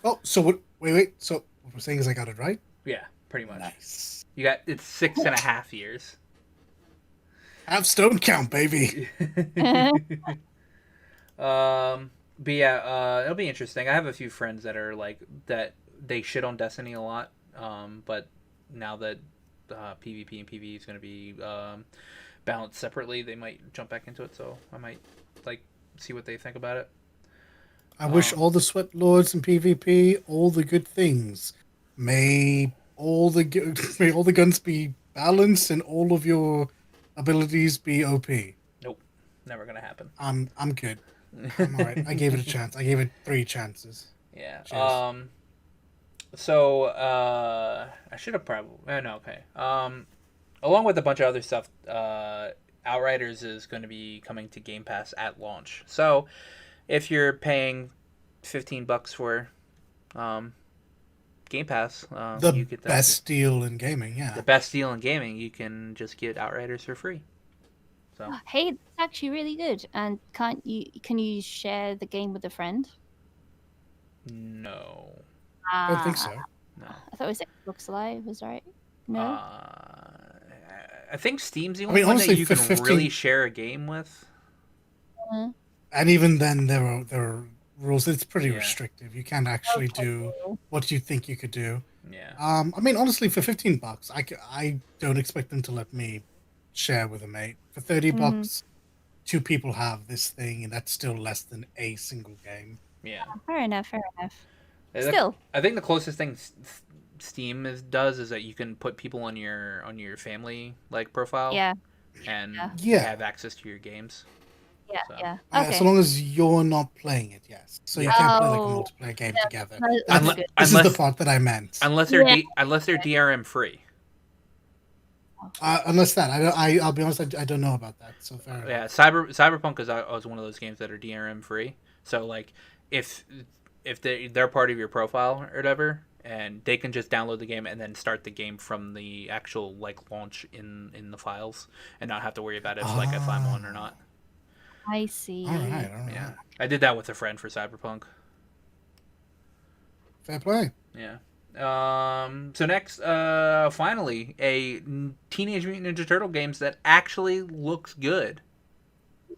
Oh, so what? Wait. So what we're saying is I got it right? Yeah, pretty much. Nice. It's 6.5 years. Have stone count, baby. But yeah, it'll be interesting. I have a few friends that are like that. They shit on Destiny a lot. But now that PvP and PvE is going to be balanced separately, they might jump back into it. So I might like see what they think about it. I wish all the sweat lords in PvP all the good things. May may all the guns be balanced and all of your abilities be OP. Nope, never gonna happen. I'm good. I'm alright. I gave it a chance. I gave it 3 chances. Yeah. Cheers. So I should have probably. No. Okay. Along with a bunch of other stuff, Outriders is going to be coming to Game Pass at launch. So if you're paying $15 for Game Pass, you The get best deal in gaming, the yeah. best deal in gaming. You can just get Outriders for free. So Hey, that's actually really good. And can you share the game with a friend? no, I don't think Ah, so. no. I thought it was Xbox Live, was that right? No. I think Steam's the I only mean, one that honestly, you for can 15 really share a game with. Uh, And even then, there are rules. It's pretty Yeah. restrictive. You can't actually do okay. what you think you could do. Yeah. I mean, honestly, for $15, I don't expect them to let me share with a mate. For Mhm. $30, 2 people have this thing, and that's still less than a single game. Yeah. Fair enough. Fair enough. I Still, think the closest thing Steam does is that you can put people on your family like profile, yeah, and yeah, they Yeah, have access to your games. yeah, So yeah. so Okay. long as you're not playing it, yes. So you yeah, can't play like a Oh, multiplayer game yeah, together. that's That's good. this is the unless part that I meant. Yeah. unless they're DRM free. Unless that, I'll be honest, I don't know about that. So fair enough. Yeah, Cyberpunk is one of those games that are DRM free. So like if they're part of your profile or whatever, and they can just download the game and then start the game from the actual like launch in the files, and not have to worry about if I'm on or not. I see. All right, all Yeah, right. I did that with a friend for Cyberpunk. Fair play. Yeah. So next, finally, a Teenage Mutant Ninja Turtle games that actually looks good.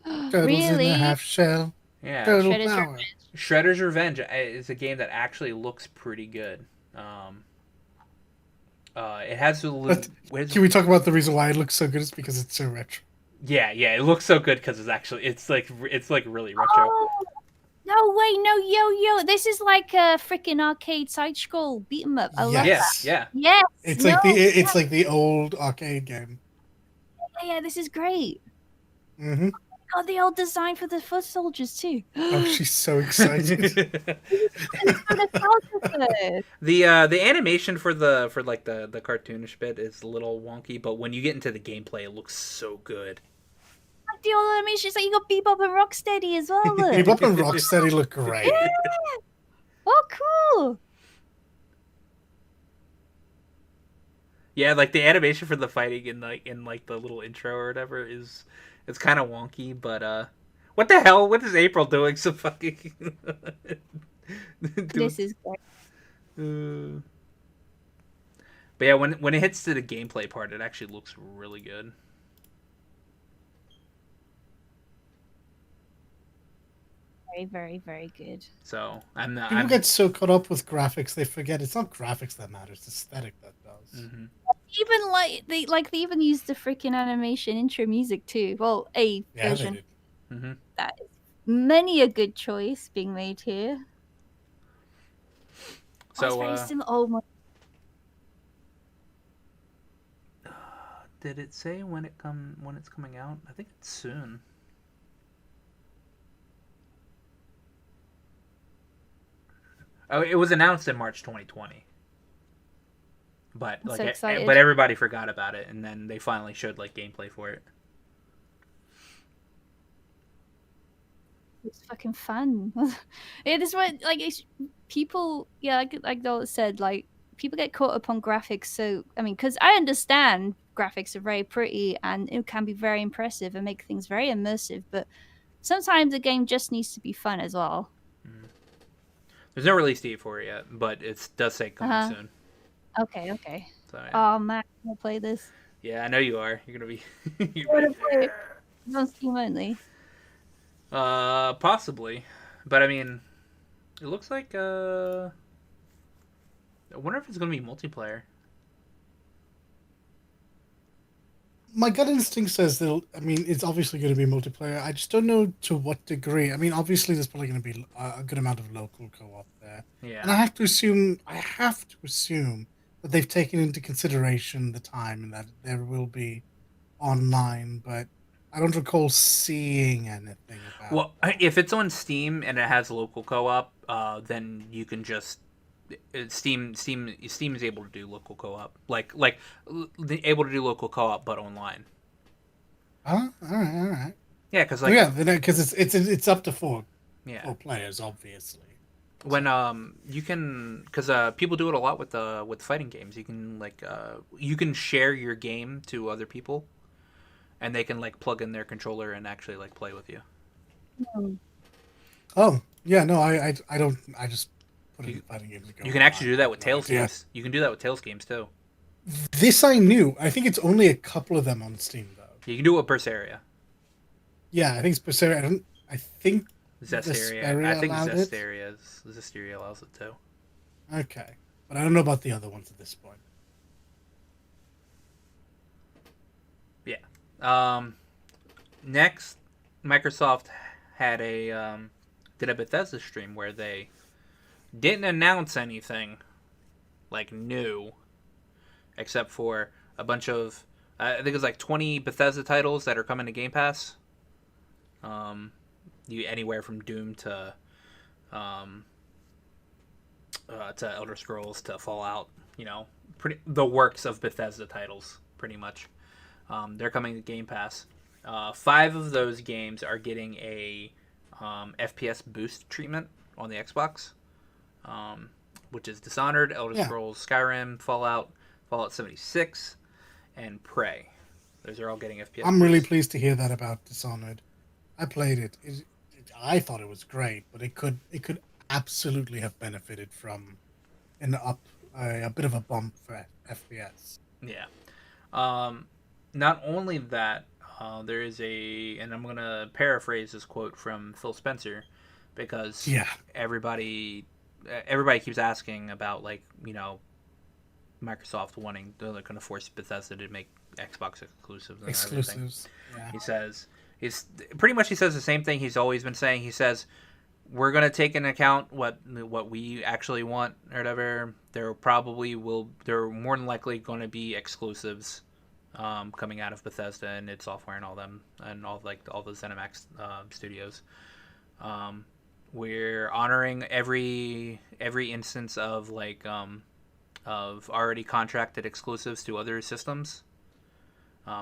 Turtles in a Really? half shell. Yeah, Turtle Shredder's power. Shredder's Revenge is a game that actually looks pretty good. It has a little. Can we talk about the reason why it looks so good? It's because it's so retro. Yeah, it looks so good because it's like really retro. Oh, no way, no, yo. This is like a freaking arcade side scroll beat 'em up. I love Yeah, that. yeah. Yes. It's no, like the old arcade game. yeah, this is great. Mm-hmm. Oh, the old design for the foot soldiers too. Oh, she's so excited. It's so nostalgic. The animation for the cartoonish bit is a little wonky, but when you get into the gameplay, it looks so good. Like the old animations, like you got Bebop and Rocksteady as well. Look. Bebop and Rocksteady look great. Yeah. Oh, cool. Yeah, like the animation for the fighting in the little intro or whatever is it's kind of wonky, but what the hell? What is April doing? So fucking This is great. But yeah, when it hits to the gameplay part, it actually looks really good. Very, very, very good. So I'm not. People get so caught up with graphics they forget it's not graphics that matters, it's aesthetic that does. Mm-hmm. Even they even use the freaking animation intro music too. Well, a Yeah, version they did. Mm-hmm. that is many a good choice being made here. So it's very similar. Oh my! did it say when it's coming out? I think it's soon. Oh, it was announced in March 2020. But I'm like, so excited. but everybody forgot about it, and then they finally showed like gameplay for it. It's fucking fun. Yeah, this is what like people. Yeah, like Dola said, like people get caught up on graphics. So I mean, because I understand graphics are very pretty and it can be very impressive and make things very immersive, but sometimes a game just needs to be fun as well. Mm. There's no release date for it yet, but it does say coming soon. Okay. So, yeah. Oh man, I'm gonna play this. Yeah, I know you are. You're gonna be. I'm gonna play it. It's on Steam only. Possibly, but I mean, it looks like. I wonder if it's gonna be multiplayer. My gut instinct says they'll. I mean, it's obviously going to be multiplayer. I just don't know to what degree. I mean, obviously, there's probably going to be a good amount of local co-op there, and Yeah. I have to assume. I have to assume that they've taken into consideration the time and that there will be online. But I don't recall seeing anything about Well, that. if it's on Steam and it has local co-op, then you can just Steam is able to do local co-op, able to do local co-op, but online. Oh, all right, all right. Yeah, because So yeah, because it's up to yeah, four players, obviously. when So you can, because people do it a lot with fighting games. You can you can share your game to other people, and they can like plug in their controller and actually like play with you. Hmm. oh yeah, no, I don't. I just put You in fighting games to go you can actually online. do I that have with no Tails idea. games. You can do that with Tails games too. This I knew. I think it's only a couple of them on Steam though. You can do it with Berseria. Yeah, I think it's Berseria. I don't. I think Zesteria. I Vesperia think allowed it. Zesteria allows it too. Okay, but I don't know about the other ones at this point. Yeah. Next, Microsoft had did a Bethesda stream where they didn't announce anything like new, except for a bunch of I think it was like 20 Bethesda titles that are coming to Game Pass. Um, you anywhere from Doom um, to Elder Scrolls to Fallout. You know, pretty the works of Bethesda titles, pretty much. They're coming to Game Pass. Five of those games are getting a FPS boost treatment on the Xbox, which is Dishonored, Elder Yeah, Scrolls Skyrim, Fallout 76, and Prey. Those are all getting FPS I'm really boosts. pleased to hear that about Dishonored. I played it. I thought it was great, but it could absolutely have benefited from an up a bit of a bump for FPS. Yeah. Um, Not only that, there is and I'm gonna paraphrase this quote from Phil Spencer, because Yeah, everybody, everybody keeps asking about Microsoft wanting they're going to force Bethesda to make Xbox exclusives and everything. exclusives. Yeah. He says he says the same thing he's always been saying. He says we're going to take into account what we actually want or whatever. There are more than likely going to be exclusives coming out of Bethesda and its software and all them and all the ZeniMax studios. Um, we're honoring every instance of of already contracted exclusives to other systems.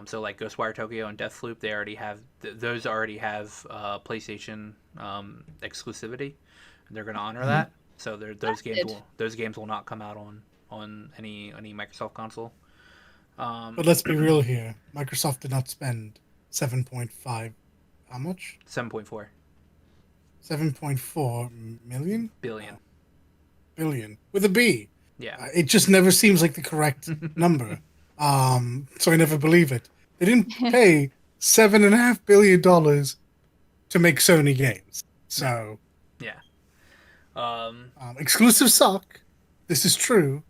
So like Ghostwire Tokyo and Deathloop, they already have those already have PlayStation exclusivity. They're going to honor Mhm. that. So That's good. those games will not come out on any Microsoft console. But let's be real here. Microsoft did not spend 7.5. How much? 7.4 7.4 million? billion. Billion. With a B. Yeah. It just never seems like the correct number. So I never believe it. They didn't pay $7.5 billion to make Sony games. So Yeah. Um, exclusive suck. This is true.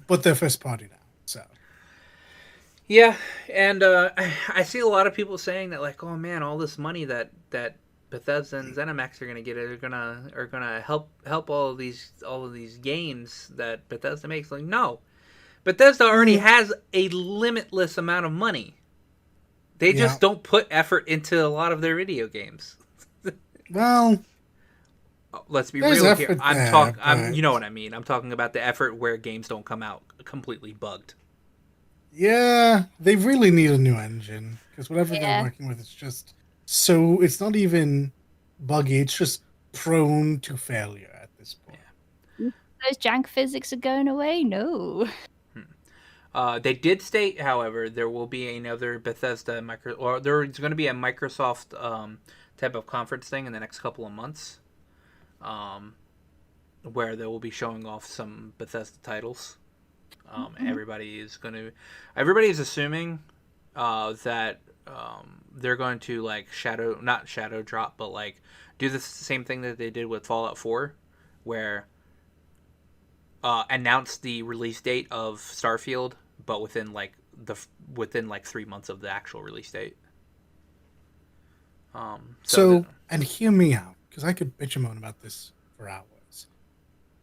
But they're first party now. So yeah, and I see a lot of people saying that like, oh man, all this money that Bethesda and ZeniMax are gonna get are gonna help all of these games that Bethesda makes. Like, no, Bethesda already has a limitless amount of money. They yeah. just don't put effort into a lot of their video games. Well, Let's be there's real here. effort there, I'm but you know what I mean. I'm talking about the effort where games don't come out completely bugged. yeah, they really need a new engine because whatever they're Yeah. working with is just so it's not even buggy, it's just prone to failure at this point. Those jank physics are going away? No. They did state, however, there will be another Bethesda or there's going to be a Microsoft type of conference thing in the next couple of months, um, where they will be showing off some Bethesda titles. Everybody is assuming that they're going to like not shadow drop, but like do the same thing that they did with Fallout 4, where announce the release date of Starfield, but within like within like 3 months of the actual release date. And hear me out, because I could bitch and moan about this for hours.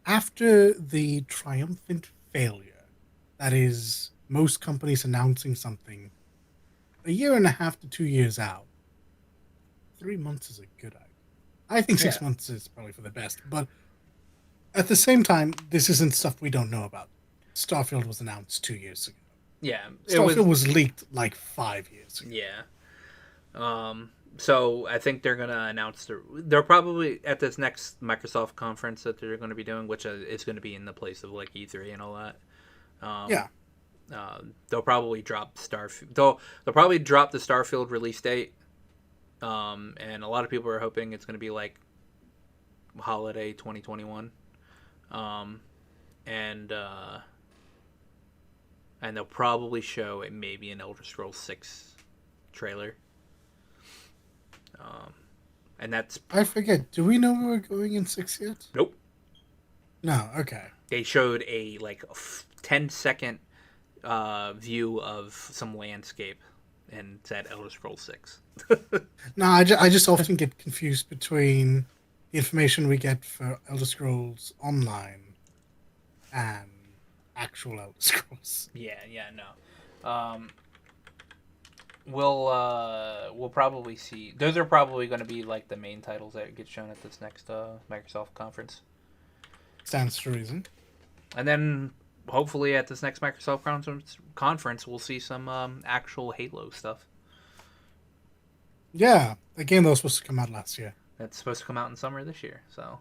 After the triumphant failure that is most companies announcing something a year and a half to 2 years out, 3 months is a good idea. I think 6 months is probably for the best, but at the same time, this isn't stuff we don't know about. Starfield was announced 2 years ago. Yeah, Starfield was leaked like 5 years ago. Yeah. So I think they're gonna announce they're probably at this next Microsoft conference that they're going to be doing, which is going to be in the place of like E3 and all that. Yeah. They'll probably drop They'll probably drop the Starfield release date. And a lot of people are hoping it's going to be like holiday 2021. And they'll probably show maybe an Elder Scrolls 6 trailer. And that's... I forget. Do we know where we're going in 6 yet? Nope. No, okay. They showed a 10-second view of some landscape and said Elder Scrolls 6. No, I just often get confused between the information we get for Elder Scrolls Online and actual Elder Scrolls. Yeah, no. We'll probably see. Those are probably going to be like the main titles that get shown at this next Microsoft conference. Stands to reason. And then hopefully at this next Microsoft conference we'll see some actual Halo stuff. Yeah, the game that was supposed to come out last year. It's supposed to come out in summer this year, so.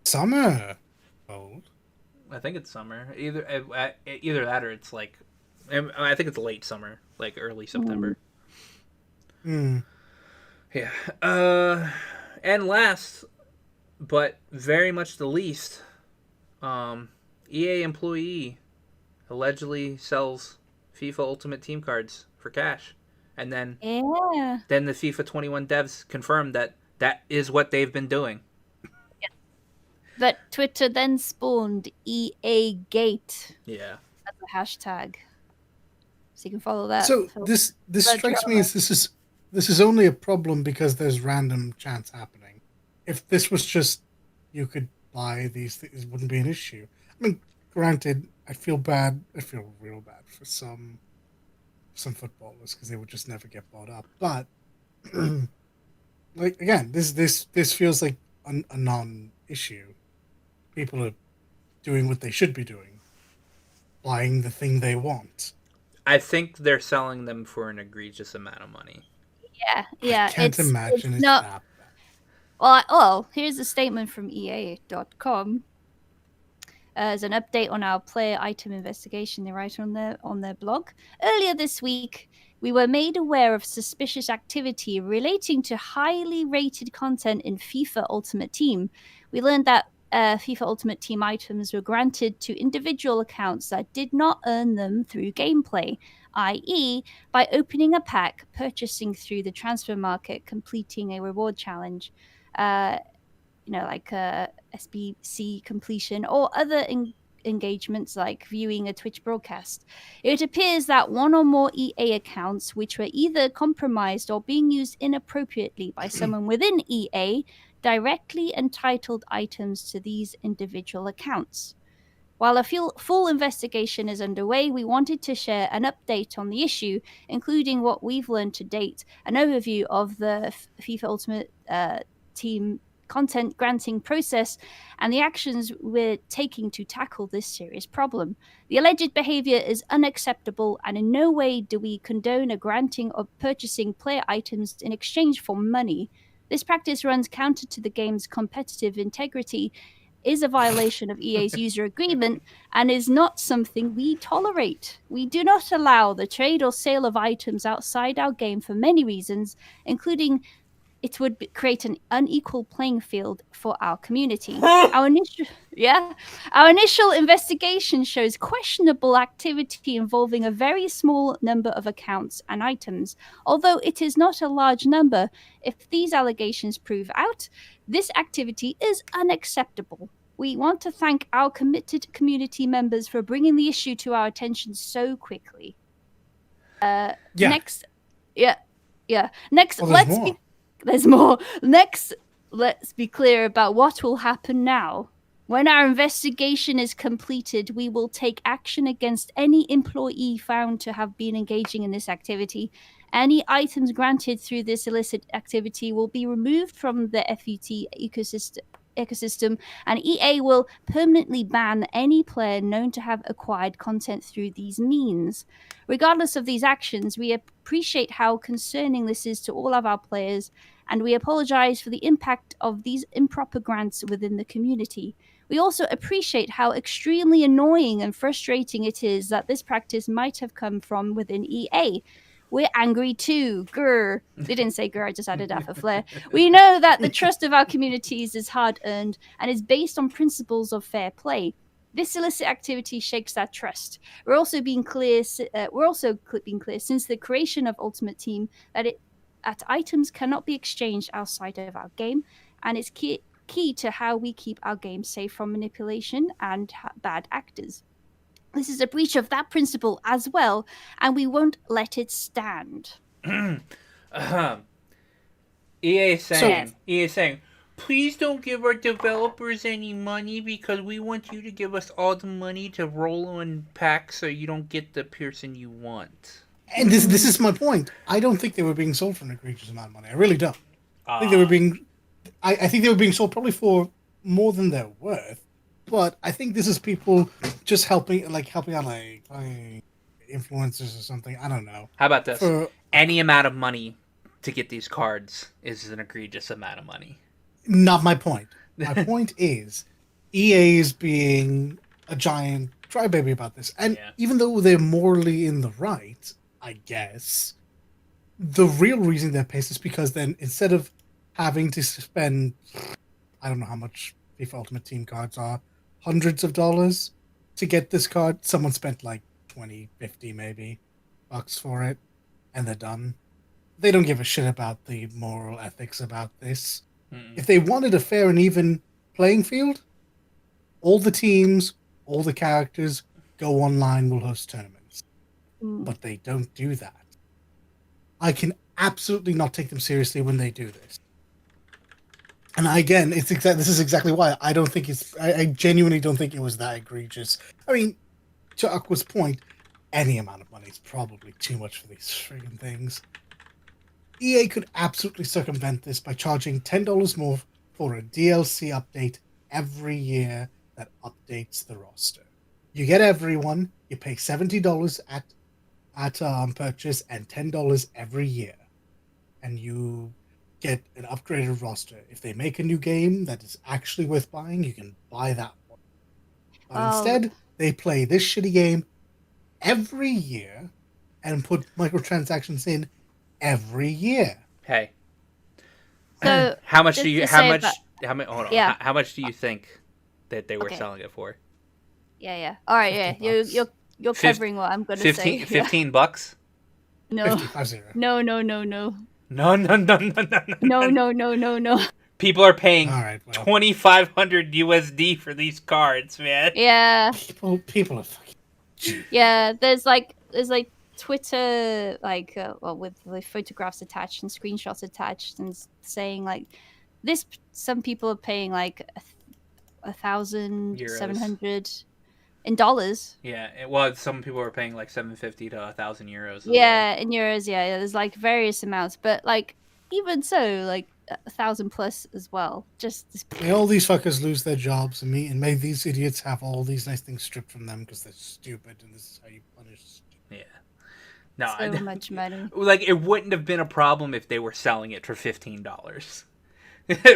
Summer? Old? I think it's summer. Either that or it's like, I think it's late summer, like early September. Yeah. And last, but very much the least, EA employee allegedly sells FIFA Ultimate Team cards for cash. And then the FIFA 21 devs confirmed that is what they've been doing. Yeah. But Twitter then spawned EA Gate. Yeah. As a hashtag. So you can follow that. So this strikes me as this is only a problem because there's random chance happening. If this was just you could buy these things, it wouldn't be an issue. I mean, granted, I feel real bad for some footballers because they would just never get bought up. But like again, this feels like a non-issue. People are doing what they should be doing, buying the thing they want. I think they're selling them for an egregious amount of money. Yeah. I can't imagine it's not that bad. Well, here's a statement from EA.com. As an update on our player item investigation, they write on their blog. Earlier this week, we were made aware of suspicious activity relating to highly rated content in FIFA Ultimate Team. We learned that FIFA Ultimate Team items were granted to individual accounts that did not earn them through gameplay, i.e., by opening a pack, purchasing through the transfer market, completing a reward challenge. Like SBC completion or other engagements like viewing a Twitch broadcast. It appears that one or more EA accounts, which were either compromised or being used inappropriately by someone within EA, directly entitled items to these individual accounts. While a full investigation is underway, we wanted to share an update on the issue, including what we've learned to date, an overview of the FIFA Ultimate Team content granting process, and the actions we're taking to tackle this serious problem. The alleged behavior is unacceptable, and in no way do we condone a granting or purchasing player items in exchange for money. This practice runs counter to the game's competitive integrity, is a violation of EA's user agreement, and is not something we tolerate. We do not allow the trade or sale of items outside our game for many reasons, including it would create an unequal playing field for our community. Our initial investigation shows questionable activity involving a very small number of accounts and items. Although it is not a large number, if these allegations prove out, this activity is unacceptable. We want to thank our committed community members for bringing the issue to our attention so quickly. Next, Next, Oh, there's more. There's more. Next, let's be clear about what will happen now. When our investigation is completed, we will take action against any employee found to have been engaging in this activity. Any items granted through this illicit activity will be removed from the FUT ecosystem, and EA will permanently ban any player known to have acquired content through these means. Regardless of these actions, we appreciate how concerning this is to all of our players, and we apologize for the impact of these improper grants within the community. We also appreciate how extremely annoying and frustrating it is that this practice might have come from within EA. We're angry too. Grr. They didn't say grr, I just added that for flair. We know that the trust of our communities is hard earned and is based on principles of fair play. This illicit activity shakes that trust. We're also being clear since the creation of Ultimate Team that items cannot be exchanged outside of our game, and it's key to how we keep our game safe from manipulation and bad actors. This is a breach of that principle as well, and we won't let it stand. EA is saying, please don't give our developers any money because we want you to give us all the money to roll in packs so you don't get the person you want. And this is my point. I don't think they were being sold for an egregious amount of money. I really don't. I think they were being. I think they were being sold probably for more than they're worth. But I think this is people just helping out, like influencers or something. I don't know. How about this? Any amount of money to get these cards is an egregious amount of money. Not my point. My point is, EA is being a giant crybaby about this. And even though they're morally in the right, I guess, the real reason they're pissed is because then instead of having to spend, I don't know how much FIFA Ultimate Team cards are, hundreds of dollars to get this card, someone spent like 20, 50 maybe bucks for it, and they're done. They don't give a shit about the moral ethics about this. If they wanted a fair and even playing field, all the teams, all the characters go online, will host tournaments. But they don't do that. I can absolutely not take them seriously when they do this. And again, this is exactly why I don't think I genuinely don't think it was that egregious. I mean, to Aqua's point, any amount of money is probably too much for these friggin' things. EA could absolutely circumvent this by charging $10 more for a DLC update every year that updates the roster. You get everyone, you pay $70 at purchase and $10 every year. And you get an upgraded roster. If they make a new game that is actually worth buying, you can buy that one. But instead, they play this shitty game every year and put microtransactions in every year. Hey. So how much do you think that they were selling it for? Yeah. All right, yeah. You're covering what I'm going to say. $15? No. 50. No. No. No. People are paying $2,500 USD for these cards, man. Yeah. People are fucking. Yeah, there's like Twitter, with photographs attached and screenshots attached, and saying like this. Some people are paying like 1,700 in dollars. Yeah, well, some people are paying like 750 to 1,000 euros. Yeah, in euros. Yeah, there's like various amounts, but like even so, like 1,000 plus as well. Just may all these fuckers lose their jobs, and may these idiots have all these nice things stripped from them because they're stupid, and this is how you punish. Yeah. No, so much money. Like it wouldn't have been a problem if they were selling it for $15.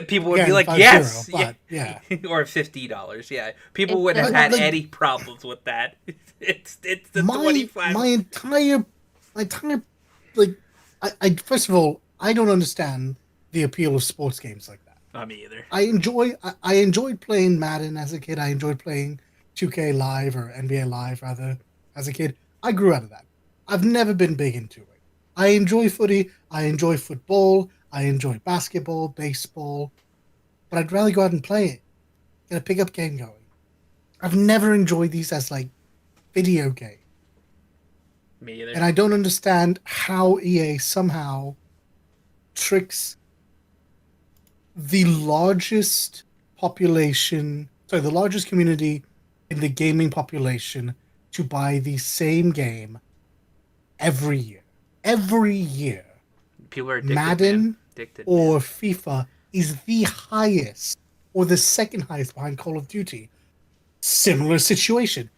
People would be like, yes, yeah. Or $50, yeah. People wouldn't have had any problems with that. It's the 25. My entire I first of all, I don't understand the appeal of sports games like that. Not me either. I enjoyed playing Madden as a kid. I enjoyed playing 2K Live or NBA Live rather as a kid. I grew out of that. I've never been big into it. I enjoy footy. I enjoy football. I enjoy basketball, baseball, but I'd rather go out and play it. get a pickup game going. I've never enjoyed these as like video games. Me either. And I don't understand how EA somehow tricks the largest the largest community in the gaming population to buy the same game every year. Every year. People are addicted, Madden man. Addicted, or man. FIFA is the highest or the second highest behind Call of Duty. Similar situation.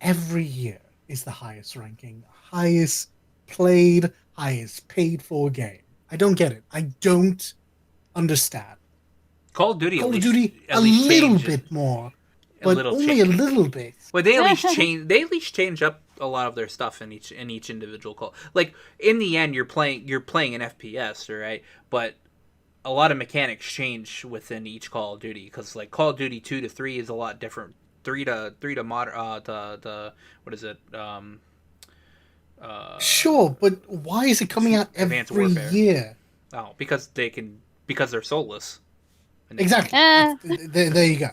Every year is the highest ranking, highest played, highest paid for game. I don't get it. I don't understand. Call of Duty Call of Duty at a least little changed bit more, a but little only a little bit. Well, they at least change. They at least change up a lot of their stuff in each individual call. Like in the end, you're playing an FPS, right? But a lot of mechanics change within each Call of Duty because like Call of Duty 2 to 3 is a lot different. 3 to modern the what is it Sure, but why is it coming out Advanced every Warfare. year? Oh, because they're soulless. Exactly. There you go.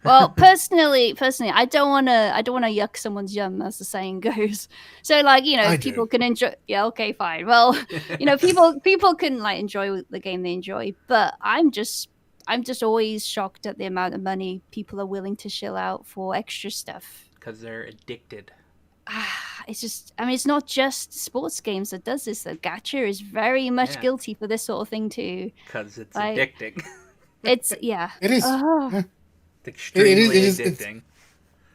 Well, personally, I don't want to yuck someone's yum, as the saying goes. So, like, people can enjoy. Yeah, okay, fine. Well, people can like enjoy the game they enjoy, but I'm just always shocked at the amount of money people are willing to shell out for extra stuff. Because they're addicted. It's just, I mean, it's not just sports games that does this. The gacha is very much guilty for this sort of thing too. Because it's addicting. It's yeah. It is. Extremely addicting.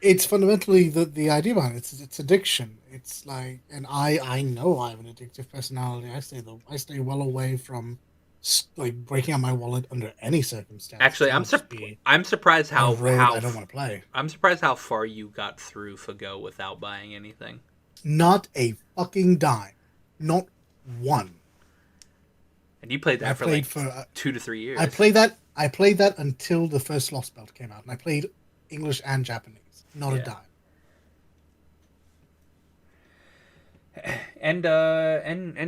It's fundamentally the idea behind it. It's addiction. It's like, and I know I have an addictive personality. I stay well away from like breaking out my wallet under any circumstance. Actually, I'm surprised how I don't want to play. I'm surprised how far you got through Fago without buying anything. Not a fucking dime. Not one. And you played that for 2 to 3 years. I played that until the first Lost Belt came out, and I played English and Japanese. Not a dime. And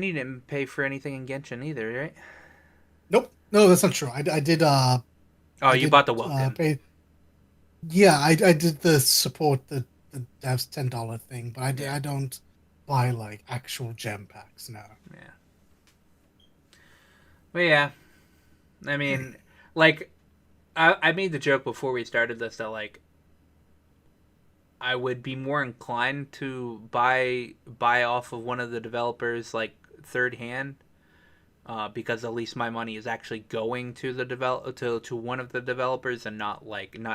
you didn't pay for anything in Genshin either, right? Nope. No, that's not true. I did. You bought the welcome. Yeah, I did the support the devs $10 thing, but I don't buy like actual gem packs. No. Yeah. Well, yeah. I mean, like, I made the joke before we started this that like I would be more inclined to buy off of one of the developers like third hand. Because at least my money is actually going to the to one of the developers and not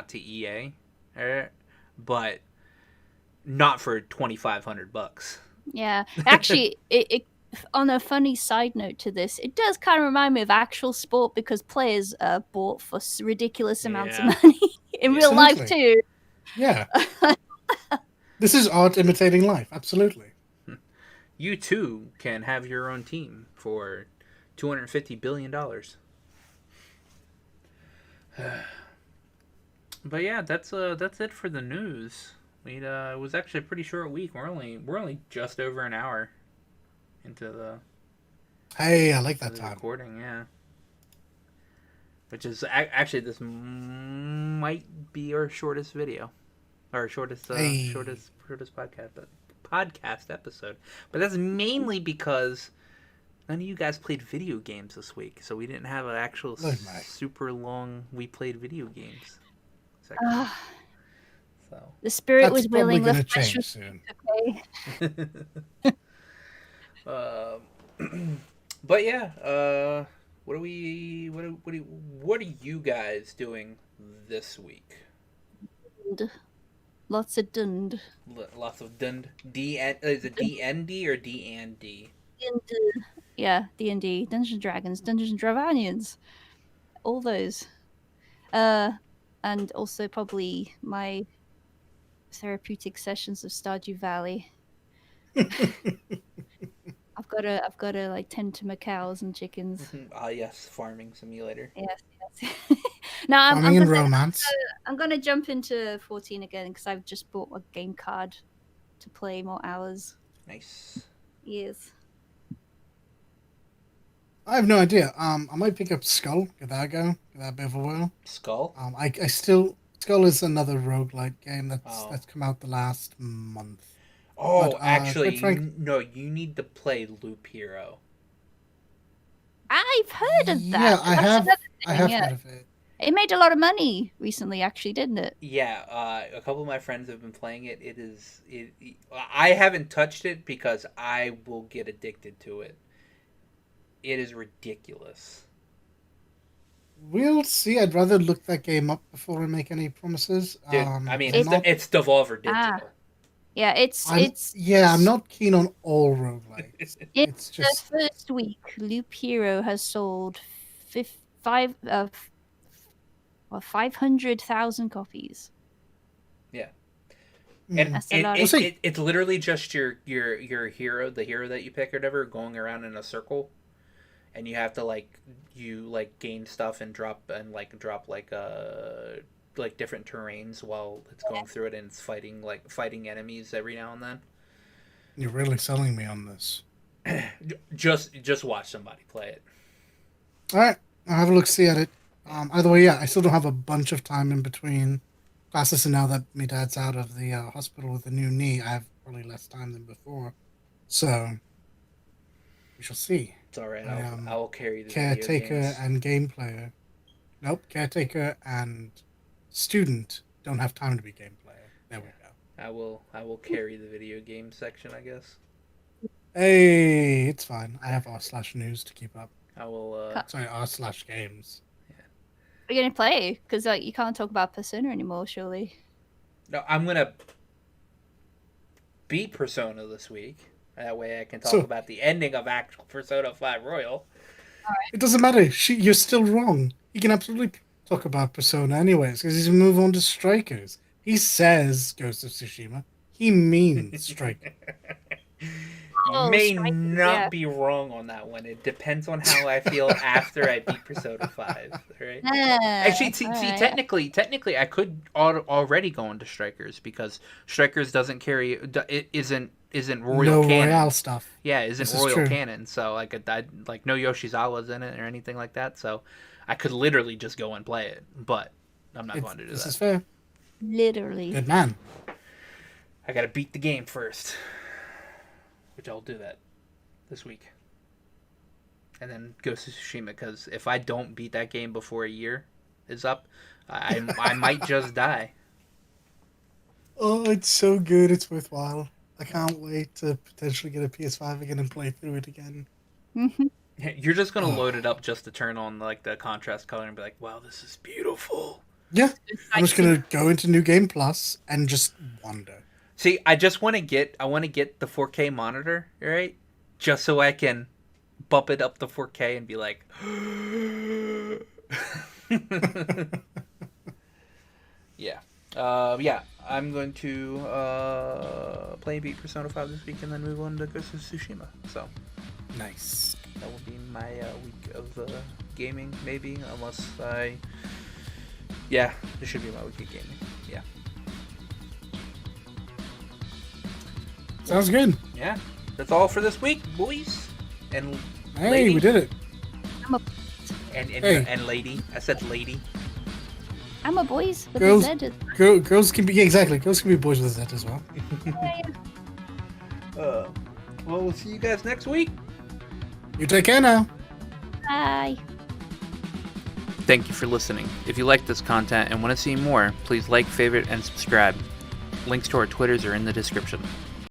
to EA, but not for $2,500. Yeah, actually, it on a funny side note to this, it does kind of remind me of actual sport because players are bought for ridiculous amounts of money in real life too. Yeah, this is art imitating life. Absolutely. You too can have your own team for $250 billion. But yeah, that's it for the news. It was actually a pretty short week. We're only just over an hour into the. Hey, I like that time. Recording, yeah. Which is actually this might be our shortest video, our shortest podcast episode. But that's mainly because none of you guys played video games this week, so we didn't have an actual super long "we played video games" section. So the spirit was willing. That's probably going to change soon. Okay. But yeah, what are you guys doing this week? Lots of dund. Lots of dund. Is it DND or D&D? Yeah, D&D, Dungeons and Dragons, Dungeons and Dragonians, all those, and also probably my therapeutic sessions of Stardew Valley. I've got to like tend to my cows and chickens. Yes, farming simulator. Yes. Now I'm in romance. I'm gonna jump into 14 again because I've just bought a game card to play more hours. Nice. Yes. I have no idea. I might pick up Skull. Give that a go. Give that a bit of a whirl. Skull. I still Skull is another roguelike game Oh. that's come out the last month. Oh, But, actually, quite frank- no, you need to play Loop Hero. I've heard of that. Yeah, I That's have. another I thing, have yeah. heard of it. It made a lot of money recently, actually, didn't it? Yeah, a couple of my friends have been playing it. I haven't touched it because I will get addicted to it. It is ridiculous. We'll see. I'd rather look that game up before I make any promises. Dude, I mean, I'm it's, not, it's Devolver Digital. Yeah, I'm not keen on all roguelikes. In It's the just first week, Loop Hero has sold 500,000 copies. And That's a lot of- it's literally just your hero, the hero that you pick or whatever, going around in a circle, and you have to gain stuff and drop different terrains while it's going through it, and it's fighting enemies every now and then. You're really selling me on this. Just watch somebody play it. All right, I'll have a look. See at it. Either way, yeah, I still don't have a bunch of time in between classes, and now that my dad's out of the hospital with a new knee, I have probably less time than before. So we shall see. It's all right. I I will carry the Caretaker video games. and game player. Nope, caretaker and student don't have time to be game player. There we go. I will carry the video game section, I guess. Hey, it's fine. I have r/news to keep up. I will. Sorry, r/games. Are you going to play? Because you can't talk about Persona anymore, surely. No, I'm gonna beat Persona this week. That way, I can talk So- about the ending of actual Persona 5 Royal. It doesn't matter. You're still wrong. You can absolutely talk about Persona anyways, because he's going to move on to Strikers. He says Ghost of Tsushima. He means Striker. You may Strikers, not yeah. be wrong on that one. It depends on how I feel after I beat Persona 5. Right? Actually, see, alright. technically, I could already go into Strikers because Strikers doesn't carry. It isn't Royal No canon. Royale stuff. Yeah, it isn't This is Royal true. canon. So I no Yoshizawa's in it or anything like that. So I could literally just go and play it, but I'm not going to do This that. is fair. Literally. Good man. I got to beat the game first, which I'll do that this week. And then Ghost of Tsushima, because if I don't beat that game before a year is up, I might just die. Oh, it's so good. It's worthwhile. I can't wait to potentially get a PS5 again and play through it again. You're just gonna load it up just to turn on the contrast color and be like, "Wow, this is beautiful." Yeah, I'm just gonna go into New Game Plus and just wander. See, I want to get the 4K monitor, right? Just so I can bump it up to 4K and be like, yeah. Yeah, I'm going to play and beat Persona 5 this week and then move on to Ghost of Tsushima. So Nice. that will be my week of gaming, maybe, unless yeah, this should be my week of gaming. Yeah. Sounds good. Yeah, that's all for this week, boys and Hey, lady. we did it. and lady. I said lady. I'm a boys with Girls- a Z. Girls can be exactly. Girls can be boys with that as well. Well, we'll see you guys next week. You take care now. Bye. Thank you for listening. If you like this content and want to see more, please like, favorite, and subscribe. Links to our Twitters are in the description.